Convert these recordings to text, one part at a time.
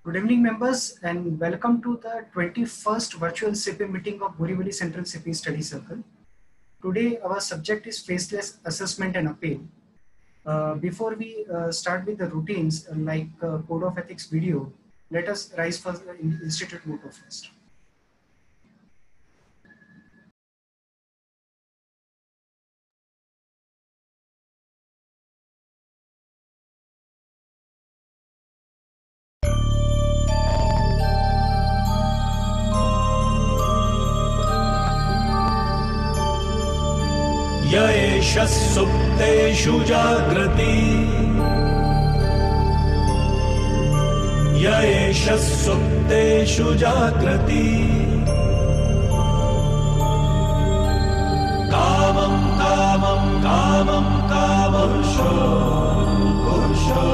Good evening, members, and welcome to the 21st virtual CP meeting of Borivali Central CP Study Circle. Today, our subject is faceless assessment and appeal. Before we start with the routines like Code of Ethics video, let us rise for the Institute motto first. य एष सुप्तेषु जाग्रति य एष सुप्तेषु जाग्रति कामं कामं कामं कामपुरुषो पुरुषो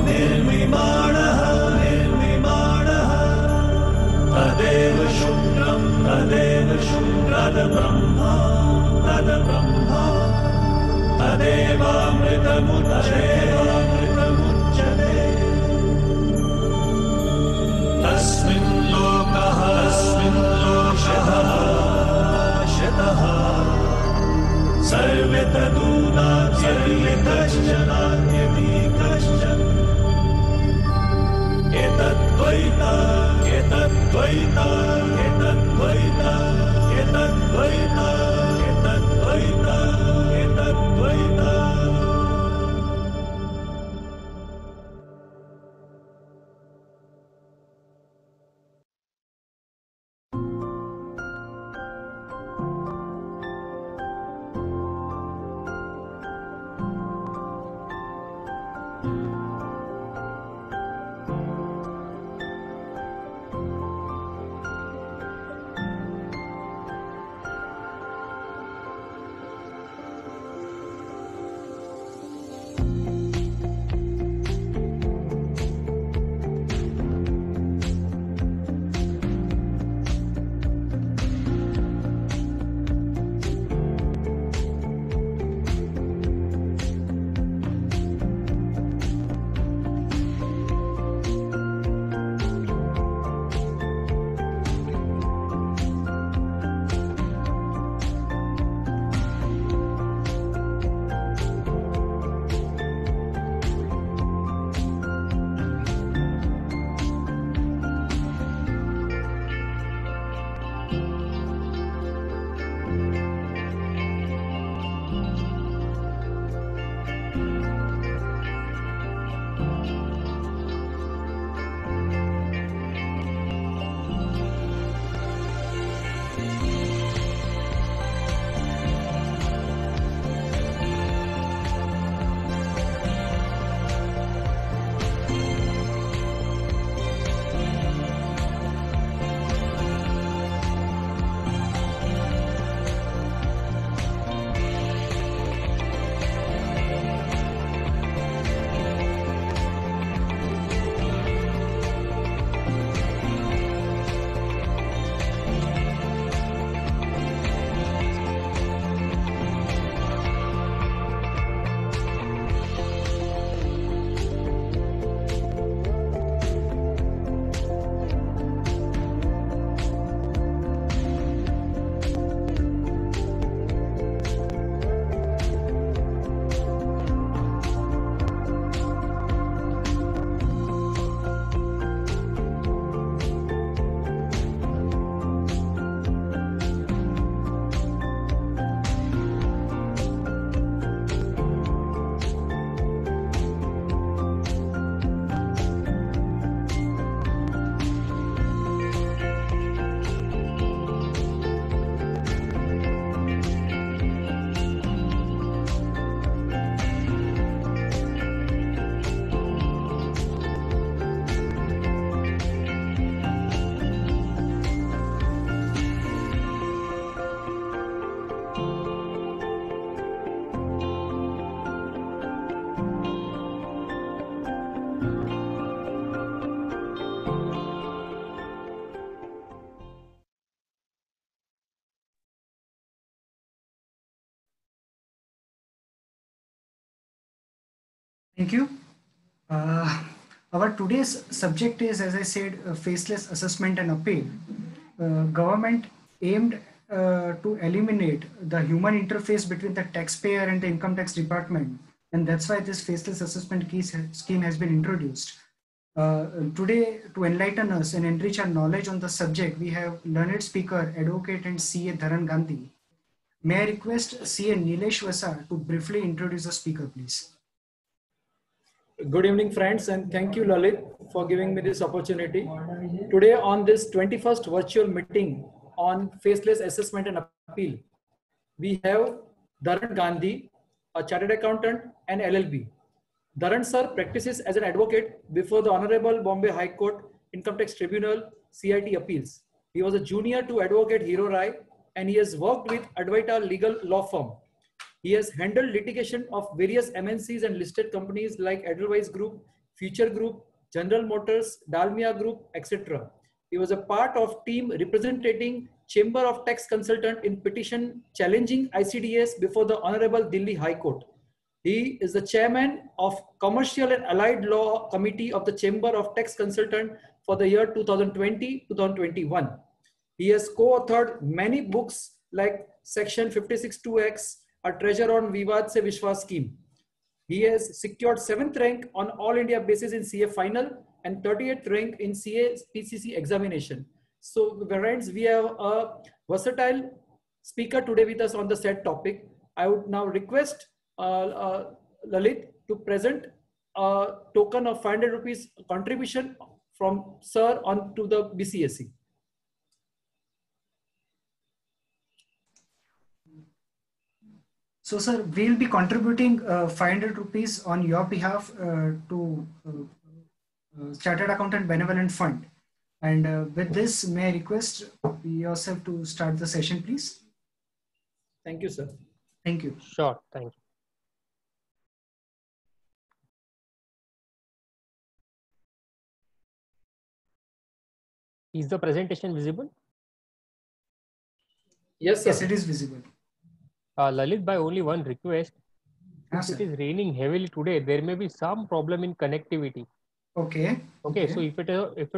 निर्विमाणः निर्विमाणः तदेव शुक्रं तद्ब्रह्मा तद्ब्रह्मा तदेवामृतमुच्यते तस्मिन् लोकः शतः सर्वे तदूनात्यपि कश्चन एतद्द्वैता एतद्द्वैता एतद्द्वैता एतद्द्वैता एतद्द्वैता एतद्द्वैता। Thank you. Our today's subject is, as I said, faceless assessment and appeal. Government aimed to eliminate the human interface between the taxpayer and the income tax department, and that's why this faceless assessment scheme has been introduced. Today, to enlighten us and enrich our knowledge on the subject, we have learned speaker, advocate, and CA Dharan Gandhi. May I request CA Nilesh Vasa to briefly introduce the speaker, please. Good evening, friends, and thank you, Lalit, for giving me this opportunity. Today, on this 21st virtual meeting on faceless assessment and appeal, we have Dharan Gandhi, a chartered accountant and LLB. Dharan sir practices as an advocate before the Honorable Bombay High Court Income Tax Tribunal CIT Appeals. He was a junior to Advocate Hero Rai, and he has worked with Advaita Legal Law Firm. He has handled litigation of various MNCs and listed companies like Edelweiss Group, Future Group, General Motors, Dalmia Group, etc. He was a part of team representing Chamber of Tax Consultant in petition challenging ICDS before the Honorable Delhi High Court. He is the chairman of Commercial and Allied Law Committee of the Chamber of Tax Consultant for the year 2020-2021. He has co-authored many books like Section 56(2)(x), a treasure on Vivad Se Vishwas scheme. He has secured 7th rank on all India basis in CA final and 38th rank in CA PCC examination. So friends, we have a versatile speaker today with us on the said topic. I would now request Lalit to present a token of 500 rupees contribution from sir on to the BCSE. So, sir, we'll be contributing 500 rupees on your behalf to Chartered Accountant Benevolent Fund. And with this, may I request yourself to start the session, please? Thank you, sir. Thank you. Sure, thank you. Is the presentation visible? Yes, sir. Yes, it is visible. Lalit, by only one request. Yes, If it is raining heavily today, there may be some problem in connectivity. Okay. Okay, so if at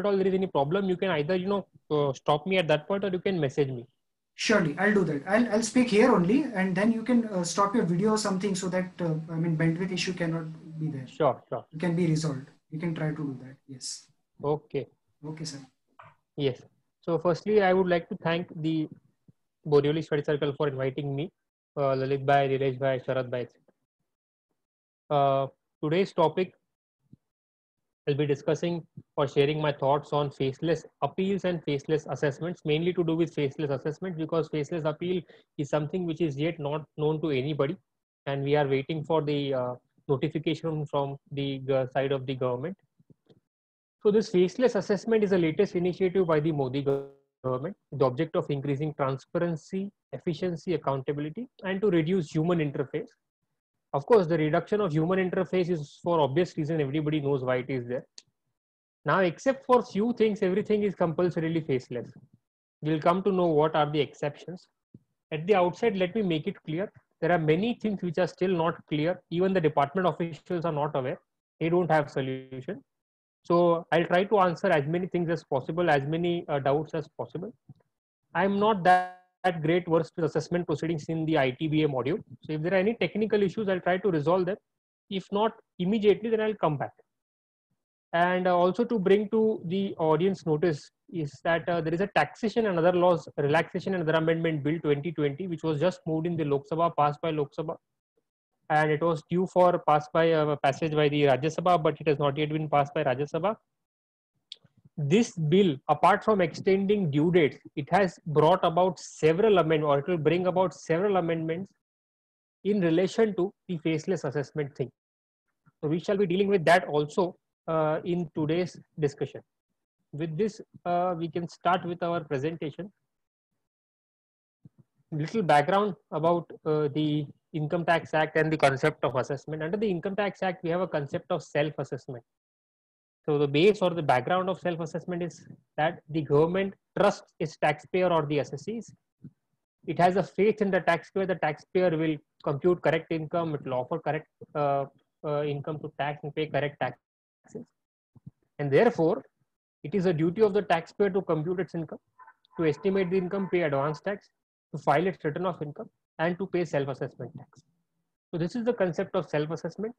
all there is any problem, you can either stop me at that point, or you can message me. Surely, I'll do that. I'll speak here only, and then you can stop your video or something so that bandwidth issue cannot be there. Sure. It can be resolved. You can try to do that. Yes. Okay. Okay, sir. Yes. So firstly, I would like to thank the Borivali Study Circle for inviting me, Lalit Bhai, Nilesh Bhai, Sharad Bhai, etc. Today's topic, I'll be discussing or sharing my thoughts on faceless appeals and faceless assessments, mainly to do with faceless assessment, because faceless appeal is something which is yet not known to anybody, and we are waiting for the notification from the side of the government. So this faceless assessment is the latest initiative by the Modi government, the object of increasing transparency, efficiency, accountability, and to reduce human interface. Of course, the reduction of human interface is for obvious reason. Everybody knows why it is there. Now, except for few things, everything is compulsorily faceless. We'll come to know what are the exceptions. At the outset, let me make it clear. There are many things which are still not clear. Even the department officials are not aware. They don't have solution. So I'll try to answer as many things as possible, as many doubts as possible. I'm not that great versed with assessment proceedings in the ITBA module. So if there are any technical issues, I'll try to resolve them. If not immediately, then I'll come back. And also to bring to the audience notice is that there is a taxation and other laws relaxation and other amendment bill 2020, which was just moved in the Lok Sabha, passed by Lok Sabha. And it was due for passage by the Rajya Sabha, but it has not yet been passed by Rajya Sabha. This bill, apart from extending due dates, it has brought about several amendments, or it will bring about several amendments in relation to the faceless assessment thing. So we shall be dealing with that also in today's discussion. With this, we can start with our presentation. Little background about the Income Tax Act and the concept of assessment. Under the Income Tax Act, we have a concept of self-assessment. So the base or the background of self-assessment is that the government trusts its taxpayer or the assessees. It has a faith in the taxpayer will compute correct income, it will offer correct income to tax and pay correct taxes. and therefore it is a duty of the taxpayer to compute its income, to estimate the income, pay advance tax, to file its return of income, and to pay self-assessment tax. So this is the concept of self-assessment.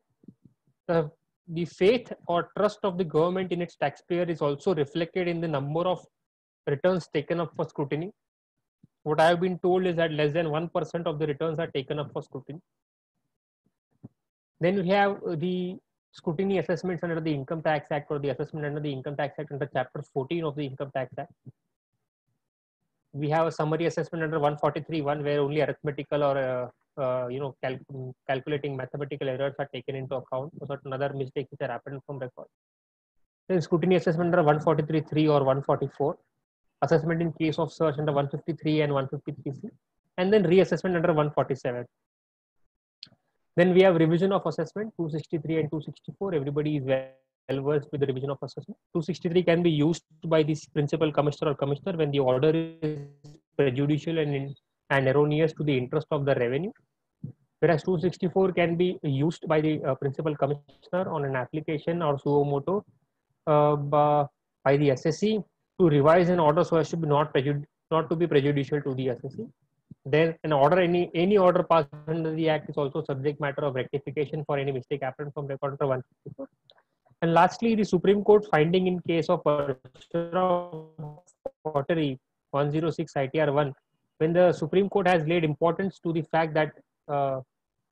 The faith or trust of the government in its taxpayer is also reflected in the number of returns taken up for scrutiny. What I have been told is that less than 1% of the returns are taken up for scrutiny. Then we have the scrutiny assessments under the Income Tax Act, or the assessment under the Income Tax Act under Chapter 14 of the Income Tax Act. We have a summary assessment under 143(1), where only arithmetical or calculating mathematical errors are taken into account, or certain other mistakes which are happened from record. Then scrutiny assessment under 143(3) or 144, assessment in case of search under 153 and 153C, and then reassessment under 147. Then we have revision of assessment 263 and 264. Everybody is well versed with the revision of assessment. 263 can be used by the principal commissioner or commissioner when the order is prejudicial and erroneous to the interest of the revenue, whereas 264 can be used by the principal commissioner on an application or suo motu by the SSC to revise an order so as to be not to be prejudicial to the SSC. Then an order, any order passed under the Act is also subject matter of rectification for any mistake happened from record under 154. And lastly, the Supreme Court finding in case of pottery 106 ITR 1, when the Supreme Court has laid importance to the fact that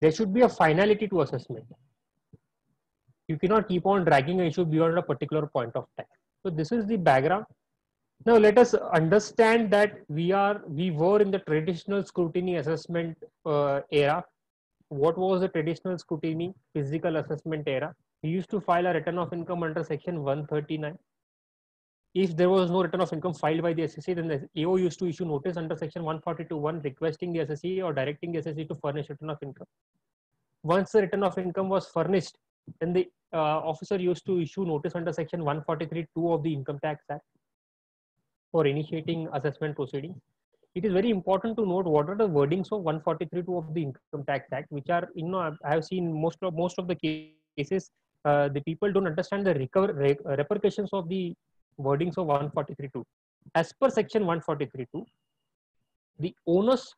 there should be a finality to assessment. You cannot keep on dragging an issue beyond a particular point of time. So this is the background. Now let us understand that we were in the traditional scrutiny assessment era. What was the traditional scrutiny physical assessment era? We used to file a return of income under section 139. If there was no return of income filed by the SSC, then the AO used to issue notice under section 142(1) requesting the SSC or directing the SSC to furnish return of income. Once the return of income was furnished, then the officer used to issue notice under section 143(2) of the Income Tax Act for initiating assessment proceedings. It is very important to note what are the wordings of 143(2) of the Income Tax Act, which are, I have seen most of the cases, the people don't understand the repercussions of the wordings of 143(2). As per section 143(2), the onus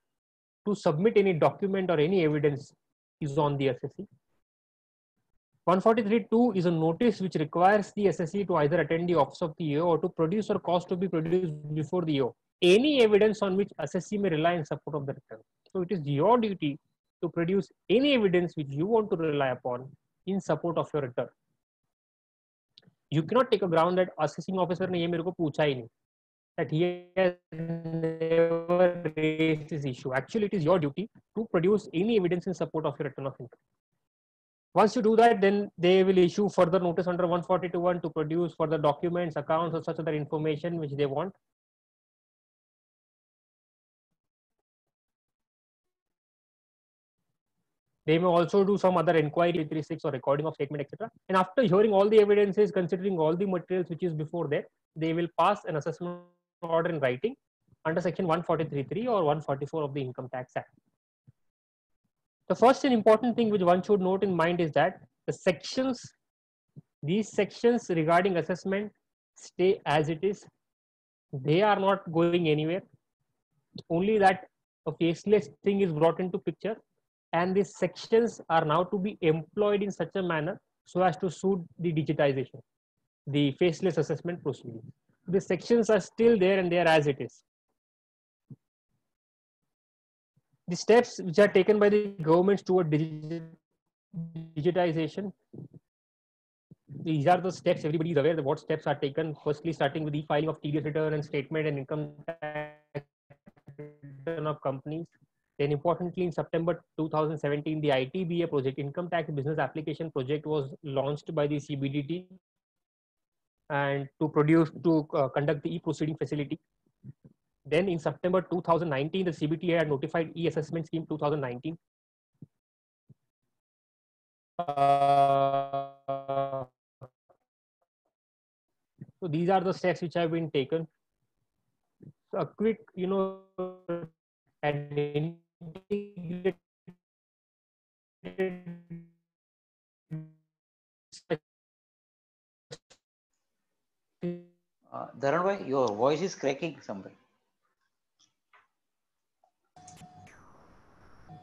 to submit any document or any evidence is on the SSC. 143(2) is a notice which requires the SSC to either attend the office of the AO or to produce or cause to be produced before the AO any evidence on which SSC may rely in support of the return. So it is your duty to produce any evidence which you want to rely upon in support of your return. You cannot take a ground that assessing officer ने ये मेरे को पूछा ही नहीं, that he has never raised this issue. Actually, it is your duty to produce any evidence in support of your return of income. Once you do that, then they will issue further notice under 142(1) to produce further documents, accounts, or such other information which they want. They may also do some other inquiry, 336 or recording of statement, etc. And after hearing all the evidences, considering all the materials which is before that, they will pass an assessment order in writing under section 143(3) or 144 of the Income Tax Act. The first and important thing which one should note in mind is that these sections regarding assessment stay as it is. They are not going anywhere. Only that a faceless thing is brought into picture, and these sections are now to be employed in such a manner so as to suit the digitization, the faceless assessment proceeding. The sections are still there and they are as it is. The steps which are taken by the governments toward digitization, these are the steps. Everybody is aware of what steps are taken. Firstly, starting with the filing of TDS return and statement and income tax return of companies. Then importantly, in September 2017, the ITBA project, Income Tax Business Application Project, was launched by the CBDT and to conduct the e-proceeding facility. Then in September 2019, the CBTA had notified e-assessment scheme 2019. So these are the steps which have been taken. So a quick, and Dharan bhai, your voice is cracking somewhere.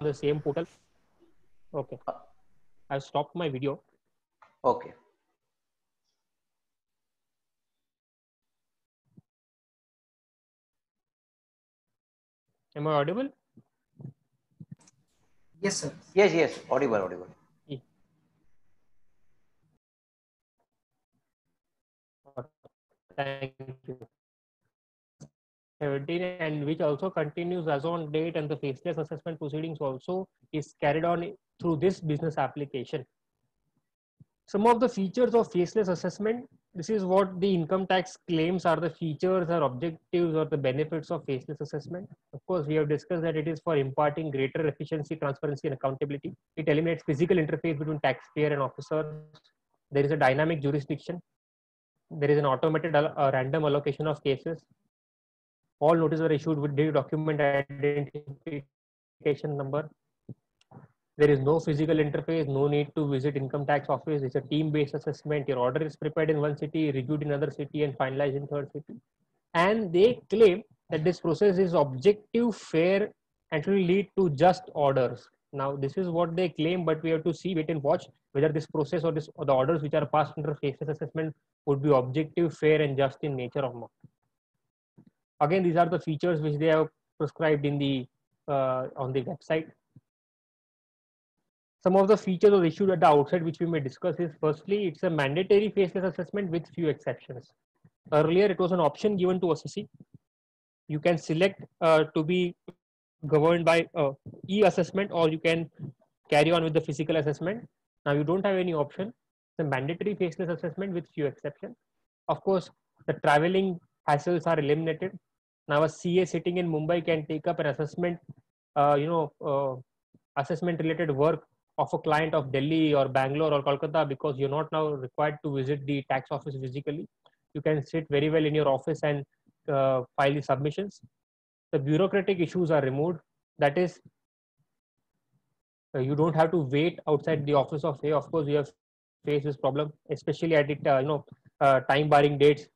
The same portal. Okay. I've stopped my video. Okay. Am I audible? Yes, sir. Yes, yes, audible, audible. Yeah. Thank you. 17 and which also continues as on date, and the faceless assessment proceedings also is carried on through this business application. Some of the features of faceless assessment, this is what the income tax claims are the features or objectives or the benefits of faceless assessment. Of course, we have discussed that it is for imparting greater efficiency, transparency and accountability. It eliminates physical interface between taxpayer and officer. There is a dynamic jurisdiction. There is an automated random allocation of cases. All notices are issued with the document identification number. There is no physical interface, no need to visit income tax office. It's a team-based assessment. Your order is prepared in one city, reviewed in another city, and finalized in third city. And they claim that this process is objective, fair, and will lead to just orders. Now, this is what they claim, but we have to see, wait and watch whether this process or the orders which are passed under faceless assessment would be objective, fair, and just in nature or not. Again, these are the features which they have prescribed in the on the website. Some of the features or issues at the outset which we may discuss is, firstly, it's a mandatory faceless assessment with few exceptions. Earlier, it was an option given to assessee. You can select to be governed by e-assessment, or you can carry on with the physical assessment. Now you don't have any option. It's a mandatory faceless assessment with few exceptions. Of course, the traveling hassles are eliminated. Now a CA sitting in Mumbai can take up an assessment, assessment related work of a client of Delhi or Bangalore or Kolkata, because you're not now required to visit the tax office physically. You can sit very well in your office and file the submissions. The bureaucratic issues are removed. That is, you don't have to wait outside the office of A. Of course, we have faced this problem, especially at it, time barring dates.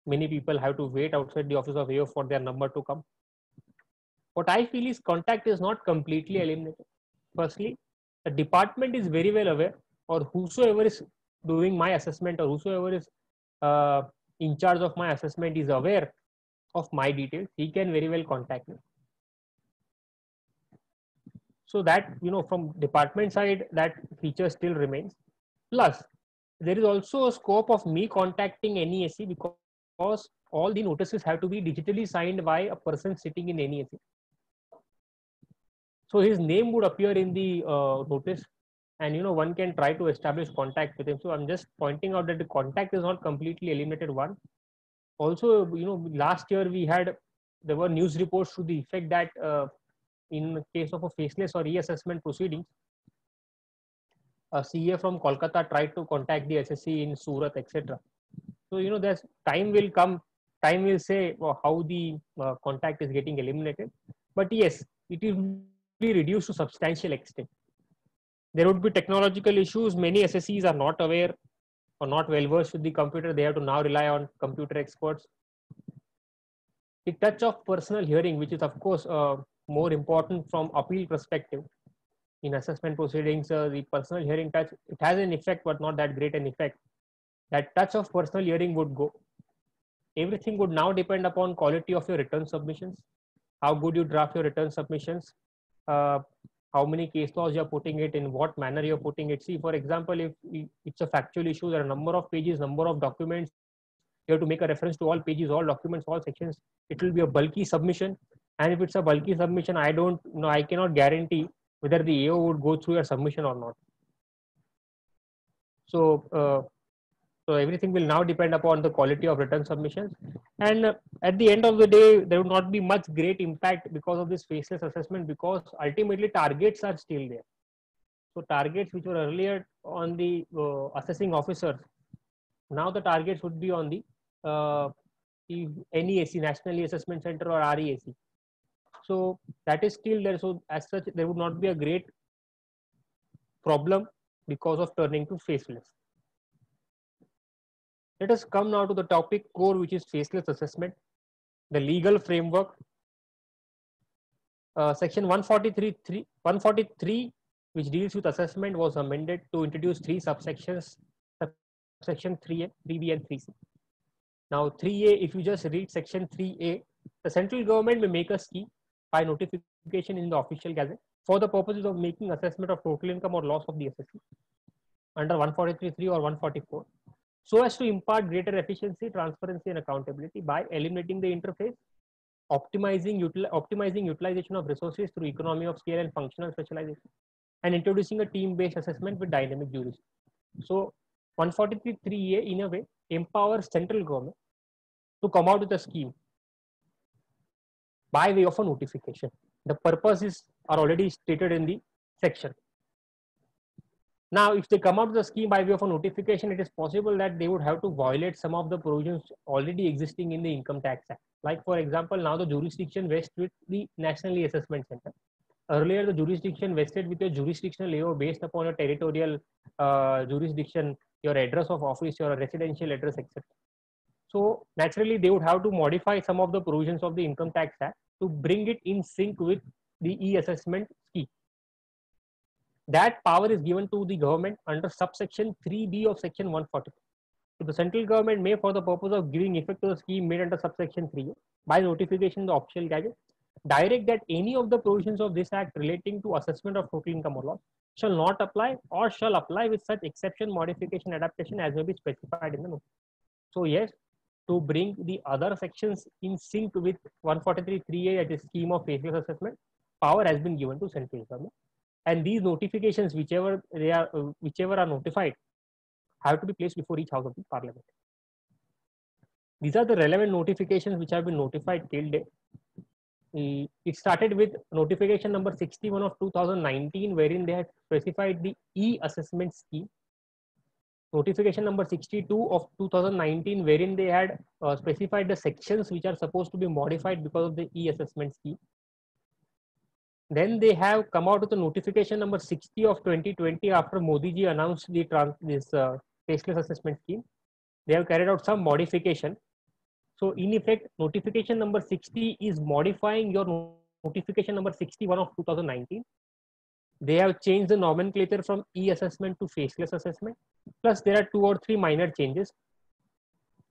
Many people have to wait outside the office of AO for their number to come. What I feel is contact is not completely eliminated. Firstly, the department is very well aware, or whosoever is doing my assessment or whosoever is in charge of my assessment is aware of my details. He can very well contact me. So that, from department side, that feature still remains. Plus, there is also a scope of me contacting NESE, because all the notices have to be digitally signed by a person sitting in NESE. So his name would appear in the notice, and one can try to establish contact with him. So I'm just pointing out that the contact is not completely eliminated. One, also, last year there were news reports to the effect that in case of a faceless or reassessment proceedings, a CA from Kolkata tried to contact the SSC in Surat, etc. So there's time will come, time will say how the contact is getting eliminated. But yes, it will be reduced to substantial extent. There would be technological issues. Many SSCs are not aware or not well versed with the computer. They have to now rely on computer experts. The touch of personal hearing, which is of course more important from appeal perspective. In assessment proceedings, the personal hearing touch, it has an effect, but not that great an effect. That touch of personal hearing would go. Everything would now depend upon quality of your return submissions, how good you draft your return submissions, how many case laws you're putting it, in what manner you're putting it. See, for example, if it's a factual issue, there are a number of pages, number of documents, you have to make a reference to all pages, all documents, all sections. It will be a bulky submission. And if it's a bulky submission, I cannot guarantee whether the AO would go through your submission or not. So everything will now depend upon the quality of return submissions. And at the end of the day, there will not be much great impact because of this faceless assessment, because ultimately targets are still there. So targets which were earlier on the assessing officers, now the targets would be on the NESE, National Assessment Center, or REAC. So that is still there. So as such, there would not be a great problem because of turning to faceless. Let us come now to the topic core, which is faceless assessment, the legal framework. Section 143, which deals with assessment, was amended to introduce three subsections, subsection 3A, 3B, and 3C. Now, 3A, if you just read section 3A, the central government may make a scheme by notification in the official gazette for the purposes of making assessment of total income or loss of the assessee under 143.3 or 144, so as to impart greater efficiency, transparency, and accountability by eliminating the interface, optimizing utilization of resources through economy of scale and functional specialization, and introducing a team-based assessment with dynamic jurisdiction. So 143.3A in a way empowers central government to come out with a scheme by way of a notification. The purposes are already stated in the section. Now, if they come out with a scheme by way of a notification, it is possible that they would have to violate some of the provisions already existing in the Income Tax Act. Like, for example, now the jurisdiction vests with the National Assessment Center. Earlier, the jurisdiction vested with a jurisdictional layer based upon a territorial jurisdiction, your address of office, your residential address, etc. So, naturally, they would have to modify some of the provisions of the Income Tax Act to bring it in sync with the e-assessment scheme. That power is given to the government under subsection 3B of section 140. So the central government may, for the purpose of giving effect to the scheme made under subsection 3, by notification in the official gazette, direct that any of the provisions of this act relating to assessment of total income or loss shall not apply or shall apply with such exception, modification, adaptation as may be specified in the note. So yes, to bring the other sections in sync with 143.3A as a scheme of faceless assessment, power has been given to central government. And these notifications, whichever are notified, have to be placed before each house of the parliament. These are the relevant notifications which have been notified till date. It started with notification number 61 of 2019, wherein they had specified the e-assessment scheme. Notification number 62 of 2019, wherein they had specified the sections which are supposed to be modified because of the e-assessment scheme. Then they have come out with a notification number 60 of 2020 after Modi ji announced this faceless assessment scheme. They have carried out some modification. So in effect, notification number 60 is modifying your notification number 61 of 2019. They have changed the nomenclature from e-assessment to faceless assessment. Plus there are 2 or 3 minor changes.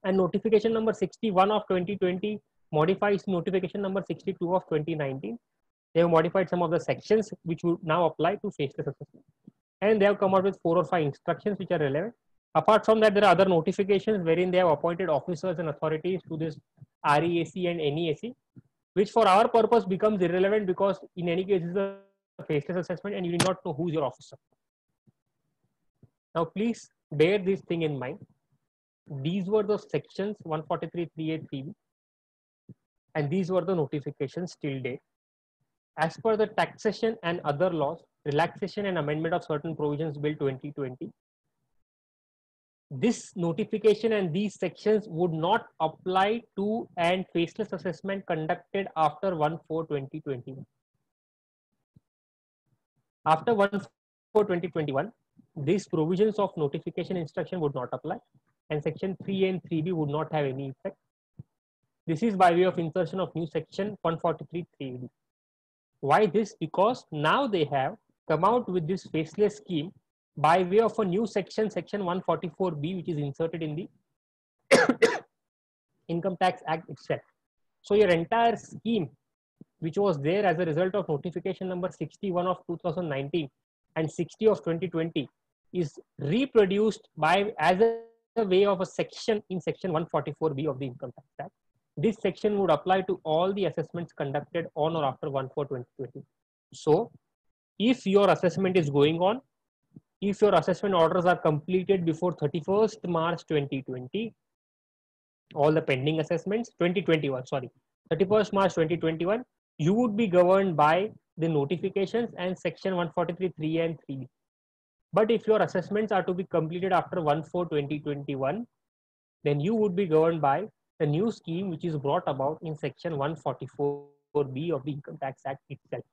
And notification number 61 of 2020 modifies notification number 62 of 2019. They have modified some of the sections which would now apply to faceless assessment. And they have come out with 4 or 5 instructions which are relevant. Apart from that, there are other notifications wherein they have appointed officers and authorities to this REAC and NEAC, which for our purpose becomes irrelevant because in any case, it's a faceless assessment and you do not know who's your officer. Now, please bear this thing in mind. These were the sections 143.3A, 3B, and these were the notifications till date. As per the Taxation and Other Laws, Relaxation and Amendment of Certain Provisions Bill 2020, this notification and these sections would not apply to an faceless assessment conducted after 1/4/2021. After 1/4/2021, these provisions of notification instruction would not apply, and section 3A and 3B would not have any effect. This is by way of insertion of new section 143.3B. Why this? Because now they have come out with this faceless scheme by way of a new section, section 144B, which is inserted in the Income Tax Act itself. So your entire scheme, which was there as a result of notification number 61 of 2019 and 60 of 2020, is reproduced as a way of a section in section 144B of the Income Tax Act. This section would apply to all the assessments conducted on or after 1/4/2020. So if your assessment is going on, if your assessment orders are completed before 31st March 2020, all the pending assessments, 31st March 2021, you would be governed by the notifications and section 143.3 and 3. But if your assessments are to be completed after 1/4/2021, then you would be governed by the new scheme which is brought about in section 144B of the Income Tax Act itself.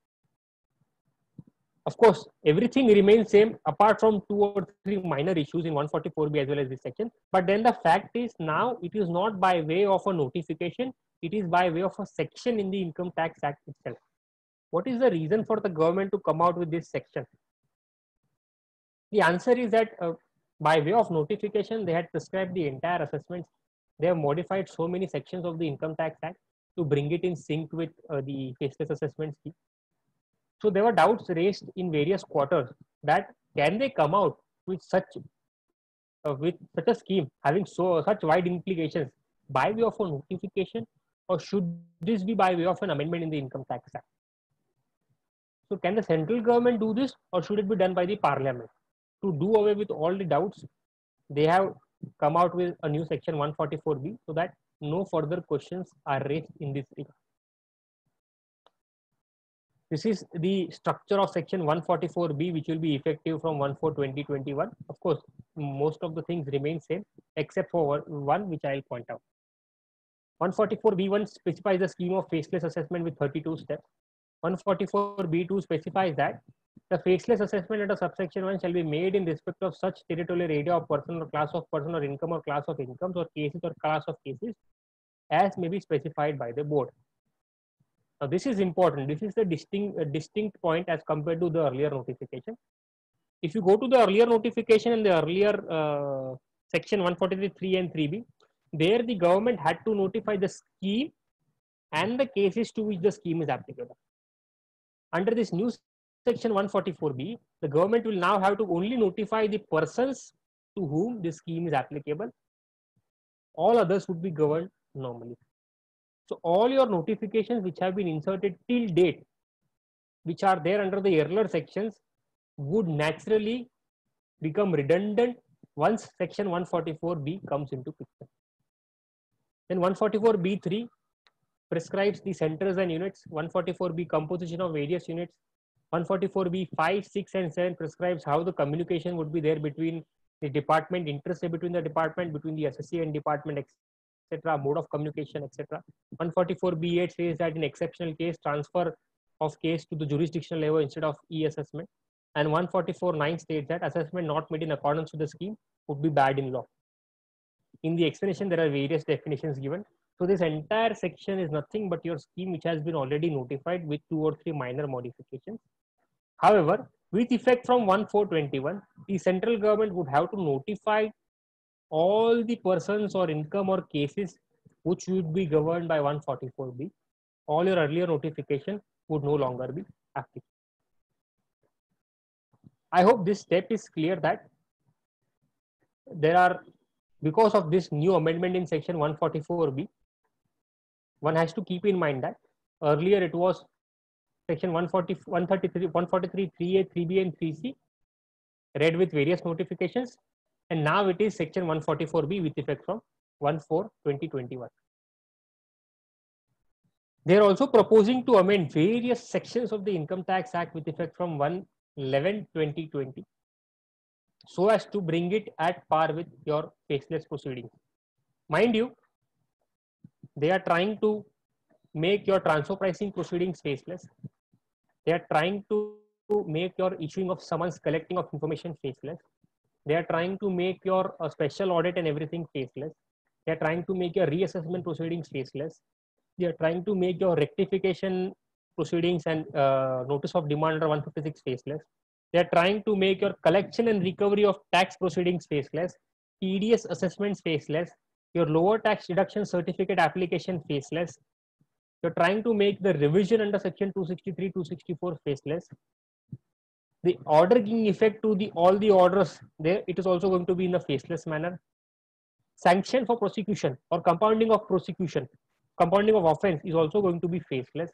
Of course, everything remains same apart from 2 or 3 minor issues in 144B as well as this section. But then the fact is now it is not by way of a notification, it is by way of a section in the Income Tax Act itself. What is the reason for the government to come out with this section? The answer is that by way of notification, they had prescribed the entire assessments. They have modified so many sections of the Income Tax Act to bring it in sync with the faceless assessment scheme. So there were doubts raised in various quarters that can they come out with such a scheme having such wide implications by way of a notification, or should this be by way of an amendment in the Income Tax Act? So can the central government do this, or should it be done by the parliament? To do away with all the doubts, they have come out with a new section 144B so that no further questions are raised in this regard. This is the structure of section 144B, which will be effective from 1/4/2021. Of course, most of the things remain same except for one which I will point out. 144B1 specifies the scheme of faceless assessment with 32 steps. 144B2 specifies that the faceless assessment under subsection 1 shall be made in respect of such territorial area of person or class of person or income or class of incomes or cases or class of cases as may be specified by the board. Now this is important. This is the distinct point as compared to the earlier notification. If you go to the earlier notification and the earlier section 143(3) and 3B, there the government had to notify the scheme and the cases to which the scheme is applicable. Under this new section 144B, the government will now have to only notify the persons to whom this scheme is applicable. All others would be governed normally. So all your notifications which have been inserted till date, which are there under the earlier sections, would naturally become redundant once section 144B comes into picture. Then 144B3 prescribes the centers and units. 144B composition of various units. 144B 5, 6 and 7 prescribes how the communication would be there between the department, interest between the department, between the assessee and department, etc., mode of communication, etc. 144B8 says that in exceptional case, transfer of case to the jurisdictional level instead of e-assessment. And 144(9) states that assessment not made in accordance with the scheme would be bad in law. In the explanation, there are various definitions given. So this entire section is nothing but your scheme which has been already notified with 2 or 3 minor modifications. However, with effect from 1/4/21, the central government would have to notify all the persons or income or cases which would be governed by 144B. All your earlier notification would no longer be applicable. I hope this step is clear that there are, because of this new amendment in section 144B, one has to keep in mind that earlier it was section 143, 3A, 3B and 3C read with various notifications, and now it is section 144B with effect from 1/4/2021. They are also proposing to amend various sections of the Income Tax Act with effect from 1/11/2020 so as to bring it at par with your faceless proceedings. Mind you, they are trying to make your transfer pricing proceedings faceless. They are trying to make your issuing of summons, collecting of information faceless. They are trying to make your special audit and everything faceless. They are trying to make your reassessment proceedings faceless. They are trying to make your rectification proceedings and notice of demand under 156 faceless. They are trying to make your collection and recovery of tax proceedings faceless, TDS assessments faceless, your lower tax deduction certificate application faceless. You're trying to make the revision under section 263, 264 faceless. The order giving effect to all the orders there, it is also going to be in a faceless manner. Sanction for prosecution or compounding of prosecution, compounding of offense is also going to be faceless.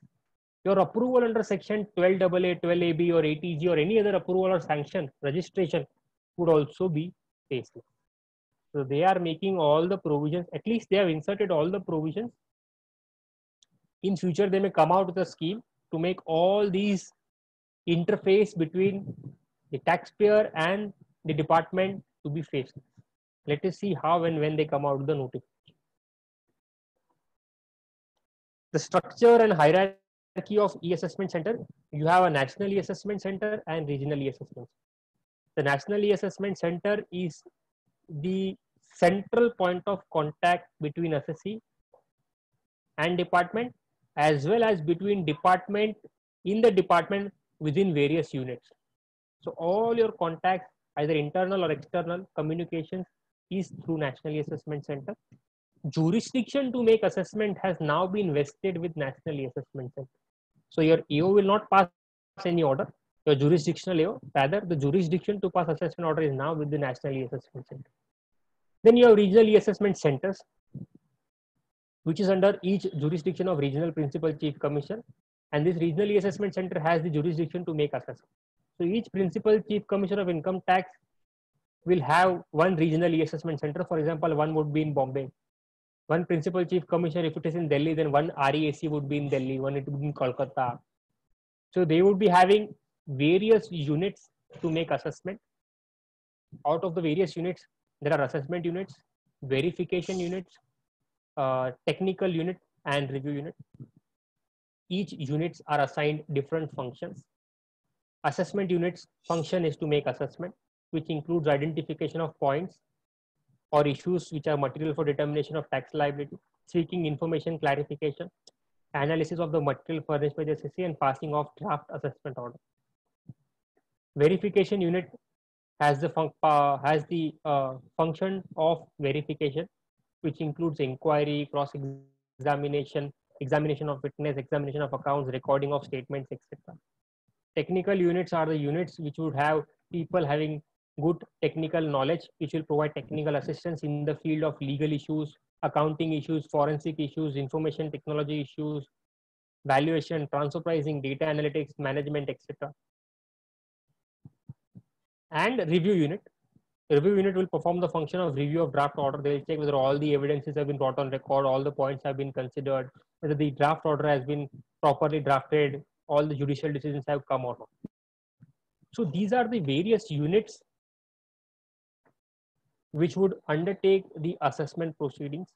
Your approval under section 12AA, 12AB or ATG or any other approval or sanction registration would also be faceless. So they are making all the provisions, at least they have inserted all the provisions. In future, they may come out with a scheme to make all these interface between the taxpayer and the department to be faceless. Let us see how and when they come out with the notification. The structure and hierarchy hierarchy of e-assessment center, you have a national e-assessment center and regional e-assessment. The national e-assessment center is the central point of contact between assessee and department, as well as between department in the department within various units. So all your contacts, either internal or external communications, is through National Assessment Center. Jurisdiction to make assessment has now been vested with National Assessment Center. So your AO will not pass any order, your jurisdictional AO, rather the jurisdiction to pass assessment order is now with the National Assessment Center. Then you have regional assessment centers, which is under each jurisdiction of regional principal chief commissioner, and this regional assessment center has the jurisdiction to make assessment. So each principal chief commissioner of income tax will have one regional assessment center. For example, one would be in Bombay. One principal chief commissioner, if it is in Delhi, then one REAC would be in Delhi, one it would be in Kolkata. So they would be having various units to make assessment. Out of the various units, there are assessment units, verification units, technical unit, and review unit. Each units are assigned different functions. Assessment units function is to make assessment, which includes identification of points or issues which are material for determination of tax liability, seeking information clarification, analysis of the material furnished by the assessee, and passing of draft assessment order. Verification unit has the function of verification, which includes inquiry, cross-examination, examination of witness, examination of accounts, recording of statements, etc. Technical units are the units which would have people having good technical knowledge, which will provide technical assistance in the field of legal issues, accounting issues, forensic issues, information technology issues, valuation, transfer pricing, data analytics, management, etc. And review unit. Review unit will perform the function of review of draft order. They will check whether all the evidences have been brought on record, all the points have been considered, whether the draft order has been properly drafted, all the judicial decisions have come or not. So these are the various units which would undertake the assessment proceedings.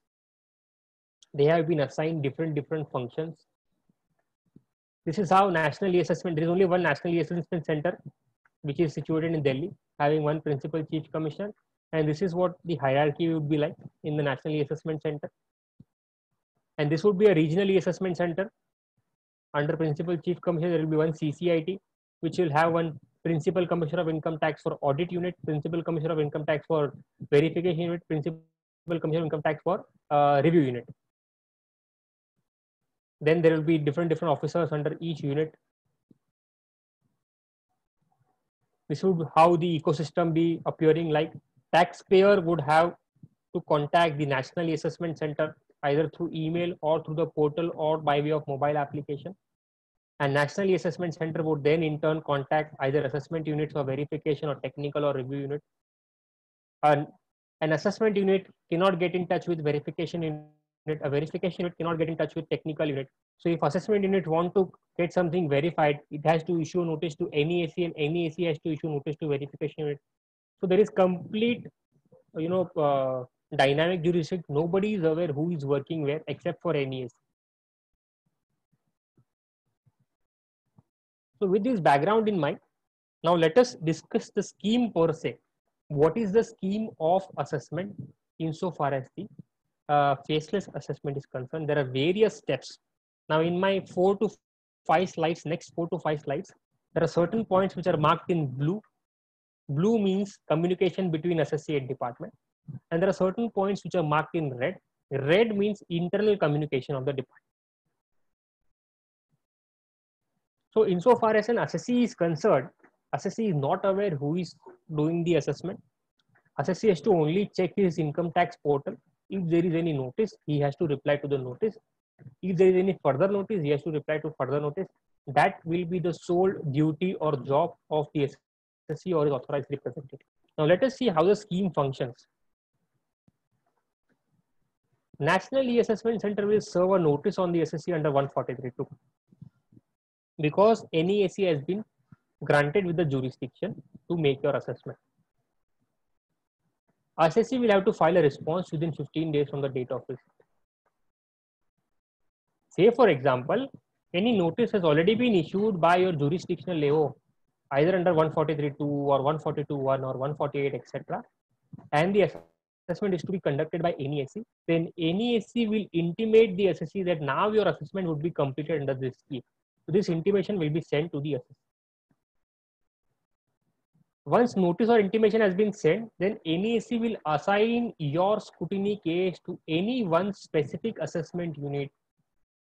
They have been assigned different functions. This is how national e-assessment, there is only one national e-assessment center which is situated in Delhi, having one principal chief commissioner, and this is what the hierarchy would be like in the national e-assessment center. And this would be a regional e-assessment center. Under principal chief commissioner, there will be one CCIT, which will have one principal commissioner of income tax for audit unit, principal commissioner of income tax for verification unit, principal commissioner of income tax for review unit. Then there will be different officers under each unit. This would how the ecosystem be appearing like. Taxpayer would have to contact the National Assessment Center either through email or through the portal or by way of mobile application. And National Assessment Center would then in turn contact either assessment units or verification or technical or review unit. And an assessment unit cannot get in touch with verification unit. A verification unit cannot get in touch with technical unit. So if assessment unit want to get something verified, it has to issue notice to NEAC, and NEAC has to issue notice to verification unit. So there is complete, dynamic jurisdiction. Nobody is aware who is working where except for NEAC. So with this background in mind, now let us discuss the scheme per se. What is the scheme of assessment insofar as the faceless assessment is concerned? There are various steps. Now in my 4 to 5 slides, next 4 to 5 slides, there are certain points which are marked in blue. Blue means communication between assessee and department. And there are certain points which are marked in red. Red means internal communication of the department. So insofar as an assessee is concerned, assessee is not aware who is doing the assessment. Assessee has to only check his income tax portal. If there is any notice, he has to reply to the notice. If there is any further notice, he has to reply to further notice. That will be the sole duty or job of the assessee or his authorized representative. Now let us see how the scheme functions. National E-Assessment Center will serve a notice on the assessee under 143(2). Because NEAC has been granted with the jurisdiction to make your assessment. Assessee will have to file a response within 15 days from the date of receipt. Say for example, any notice has already been issued by your jurisdictional AO, either under 143.2 or 142.1 or 148, etc., and the assessment is to be conducted by NESE, then NESE will intimate the assessee that now your assessment would be completed under this scheme. So this intimation will be sent to the assessee. Once notice or intimation has been sent, then NESE will assign your scrutiny case to any one specific assessment unit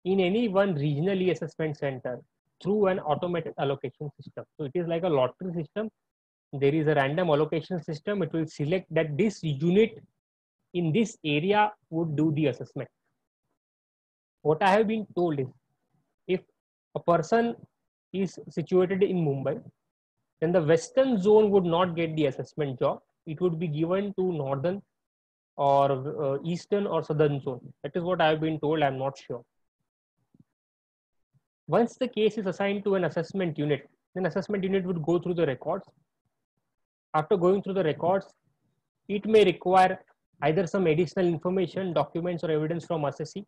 in any one regional assessment center through an automated allocation system. So it is like a lottery system. There is a random allocation system. It will select that this unit in this area would do the assessment. What I have been told is, if a person is situated in Mumbai, then the western zone would not get the assessment job. It would be given to northern or eastern or southern zone. That is what I have been told. I am not sure. Once the case is assigned to an assessment unit, then assessment unit would go through the records. After going through the records, it may require either some additional information, documents, or evidence from assessee.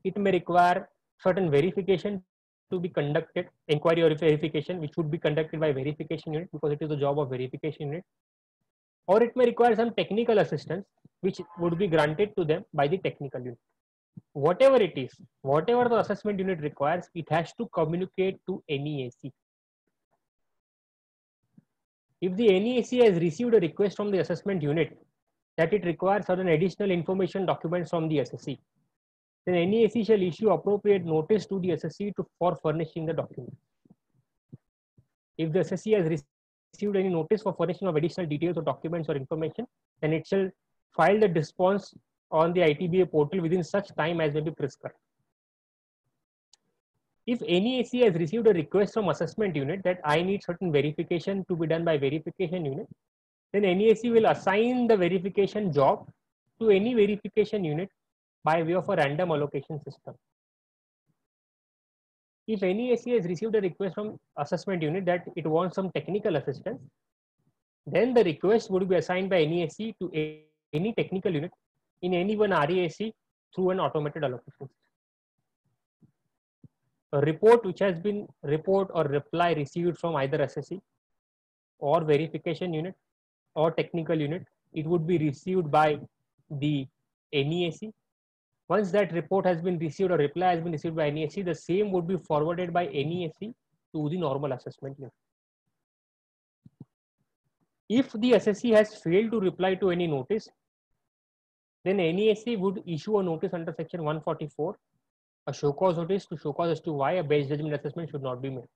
It may require certain verification to be conducted, inquiry or verification, which would be conducted by verification unit because it is the job of verification unit. Or it may require some technical assistance, which would be granted to them by the technical unit. Whatever it is, whatever the assessment unit requires, it has to communicate to NESE. If the NESE has received a request from the assessment unit that it requires certain additional information documents from the assessee, then NESE shall issue appropriate notice to the assessee for furnishing the document. If the assessee has received any notice for furnishing of additional details or documents or information, then it shall file the response on the ITBA portal within such time as may be prescribed. If NESE has received a request from assessment unit that I need certain verification to be done by verification unit, then NESE will assign the verification job to any verification unit by way of a random allocation system. If NESE has received a request from assessment unit that it wants some technical assistance, then the request would be assigned by NESE to any technical unit in any one RESE through an automated allocation. A report which has been report or reply received from either assessee or verification unit or technical unit, it would be received by the NESE. Once that report has been received or reply has been received by NESE, the same would be forwarded by NESE to the normal assessment unit. If the assessee has failed to reply to any notice, then NESE would issue a notice under section 144, a show cause notice to show cause as to why a best judgment assessment should not be made.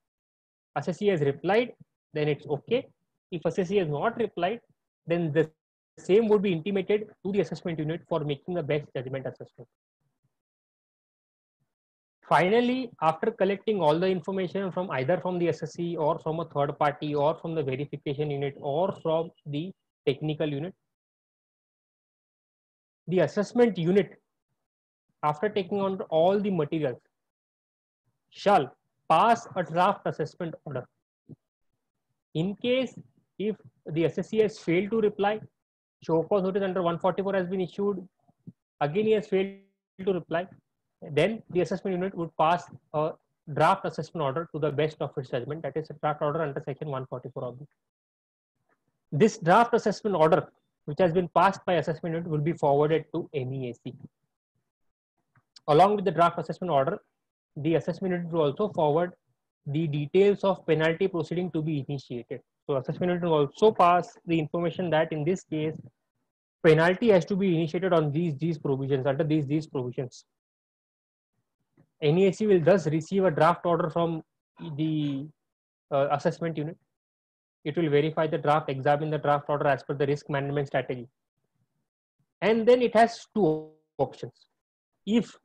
Assessee has replied, then it's okay. If assessee has not replied, then the same would be intimated to the assessment unit for making the best judgment assessment. Finally, after collecting all the information from either from the assessee or from a third party or from the verification unit or from the technical unit, the assessment unit, after taking on all the materials, shall pass a draft assessment order. In case if the assessee has failed to reply, show cause notice under 144 has been issued, again he has failed to reply, then the assessment unit would pass a draft assessment order to the best of its judgment, that is a draft order under section 144 of it. This draft assessment order, which has been passed by assessment unit, will be forwarded to NESE. Along with the draft assessment order, the assessment unit will also forward the details of penalty proceeding to be initiated. So assessment unit will also pass the information that in this case, penalty has to be initiated on these provisions, under these provisions. NESE will thus receive a draft order from the assessment unit. It will verify the draft, examine the draft order as per the risk management strategy. And then it has two options. If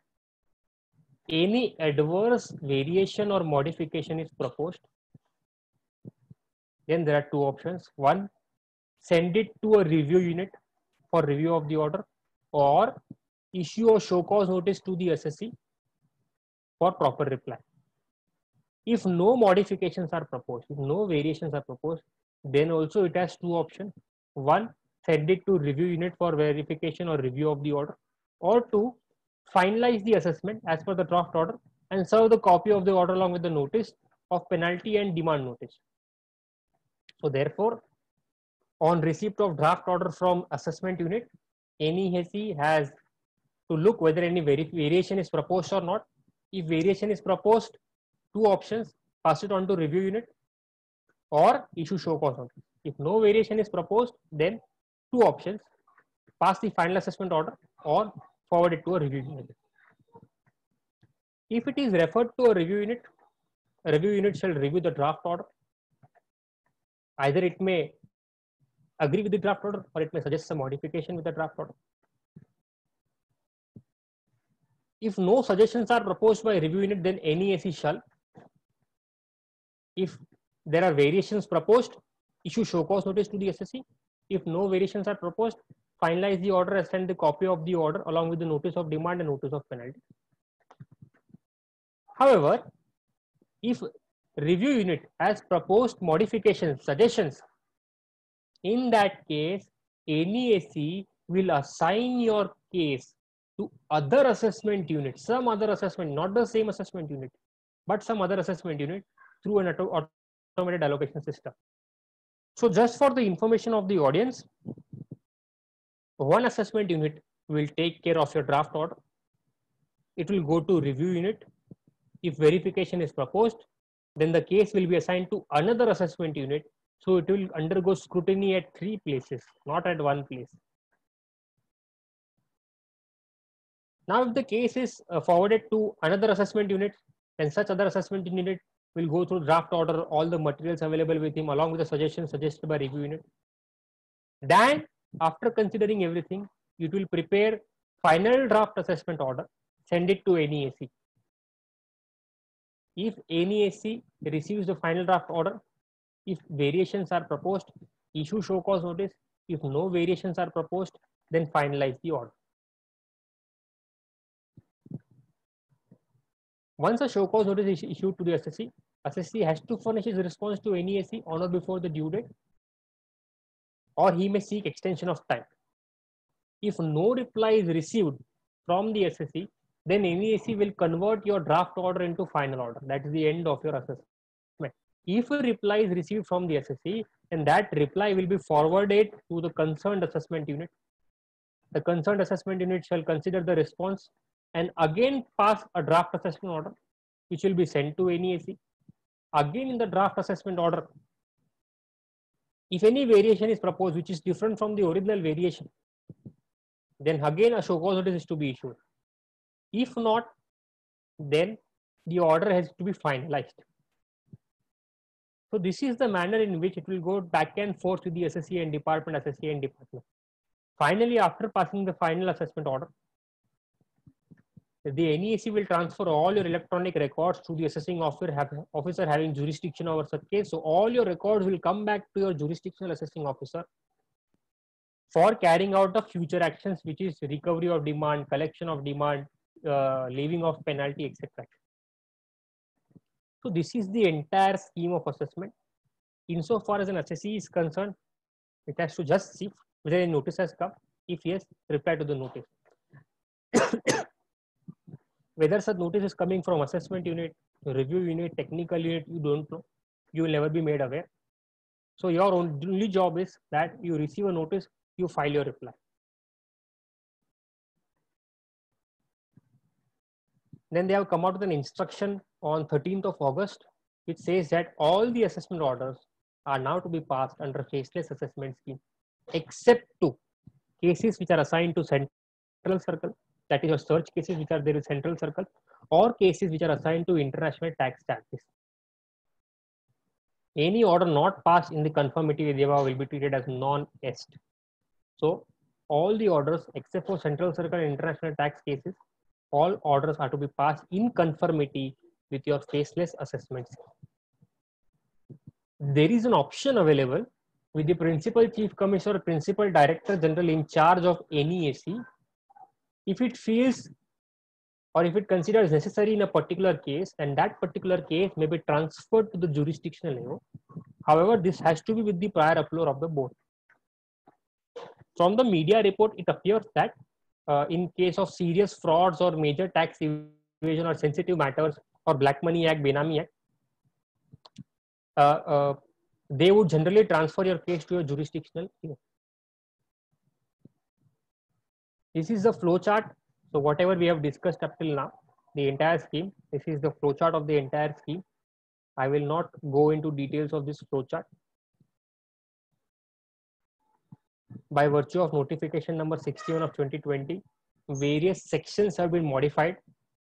any adverse variation or modification is proposed, then there are two options. One, send it to a review unit for review of the order, or issue a show cause notice to the assessee for proper reply. If no modifications are proposed, if no variations are proposed, then also it has two options. One, send it to review unit for verification or review of the order, or two, finalize the assessment as per the draft order, and serve the copy of the order along with the notice of penalty and demand notice. So therefore, on receipt of draft order from assessment unit, NESE has to look whether any variation is proposed or not. If variation is proposed, two options: pass it on to review unit or issue show cause notice. If no variation is proposed, then two options: pass the final assessment order or forward it to a review unit. If it is referred to a review unit shall review the draft order. Either it may agree with the draft order or it may suggest some modification with the draft order. If no suggestions are proposed by review unit, then NESE shall, if there are variations proposed, issue show cause notice to the SSE. If no variations are proposed, finalize the order and send the copy of the order along with the notice of demand and notice of penalty. However, if review unit has proposed modifications, suggestions, in that case, NESE will assign your case to other assessment unit, some other assessment, not the same assessment unit, but some other assessment unit through an automated allocation system. So just for the information of the audience, one assessment unit will take care of your draft order. It will go to review unit. If verification is proposed, then the case will be assigned to another assessment unit. So it will undergo scrutiny at 3 places, not at 1 place. Now, if the case is forwarded to another assessment unit, then such other assessment unit will go through draft order, all the materials available with him along with the suggestions suggested by review unit. Then after considering everything, it will prepare final draft assessment order, send it to NESE. If NESE receives the final draft order, if variations are proposed, issue show cause notice. If no variations are proposed, then finalize the order. Once a show cause notice is issued to the SSE, SSE has to furnish his response to NESE on or before the due date, or he may seek extension of time. If no reply is received from the SSE, then NESE will convert your draft order into final order. That is the end of your assessment. If a reply is received from the SSE, then that reply will be forwarded to the concerned assessment unit. The concerned assessment unit shall consider the response and again pass a draft assessment order, which will be sent to NESE. Again, in the draft assessment order, if any variation is proposed which is different from the original variation, then again a show cause notice is to be issued. If not, then the order has to be finalized. So this is the manner in which it will go back and forth with the SSE and department, SSE and department. Finally, after passing the final assessment order, the NESE will transfer all your electronic records to the assessing officer having jurisdiction over such case. So all your records will come back to your jurisdictional assessing officer for carrying out the future actions, which is recovery of demand, collection of demand, leaving of penalty, etc. So this is the entire scheme of assessment. Insofar as an assessee is concerned, it has to just see whether a notice has come. If yes, reply to the notice. Whether such notice is coming from assessment unit, review unit, technical unit, you don't know. You will never be made aware. So your only job is that you receive a notice, you file your reply. Then they have come out with an instruction on 13th of August, which says that all the assessment orders are now to be passed under faceless assessment scheme, except to cases which are assigned to central circle, that is your search cases which are there in central circle, or cases which are assigned to international tax charges. Any order not passed in the conformity with the above will be treated as non-est. So all the orders except for central circle and international tax cases, all orders are to be passed in conformity with your faceless assessment scheme. There is an option available with the principal chief commissioner, principal director general in charge of NESE. If it feels or if it considers necessary in a particular case, and that particular case may be transferred to the jurisdictional level. However, this has to be with the prior approval of the board. From the media report, it appears that in case of serious frauds or major tax evasion or sensitive matters or Black Money Act, Benami Act, they would generally transfer your case to a jurisdictional. This is the flow chart. So whatever we have discussed up till now, the entire scheme, this is the flow chart of the entire scheme. I will not go into details of this flow chart. By virtue of notification number 61 of 2020, various sections have been modified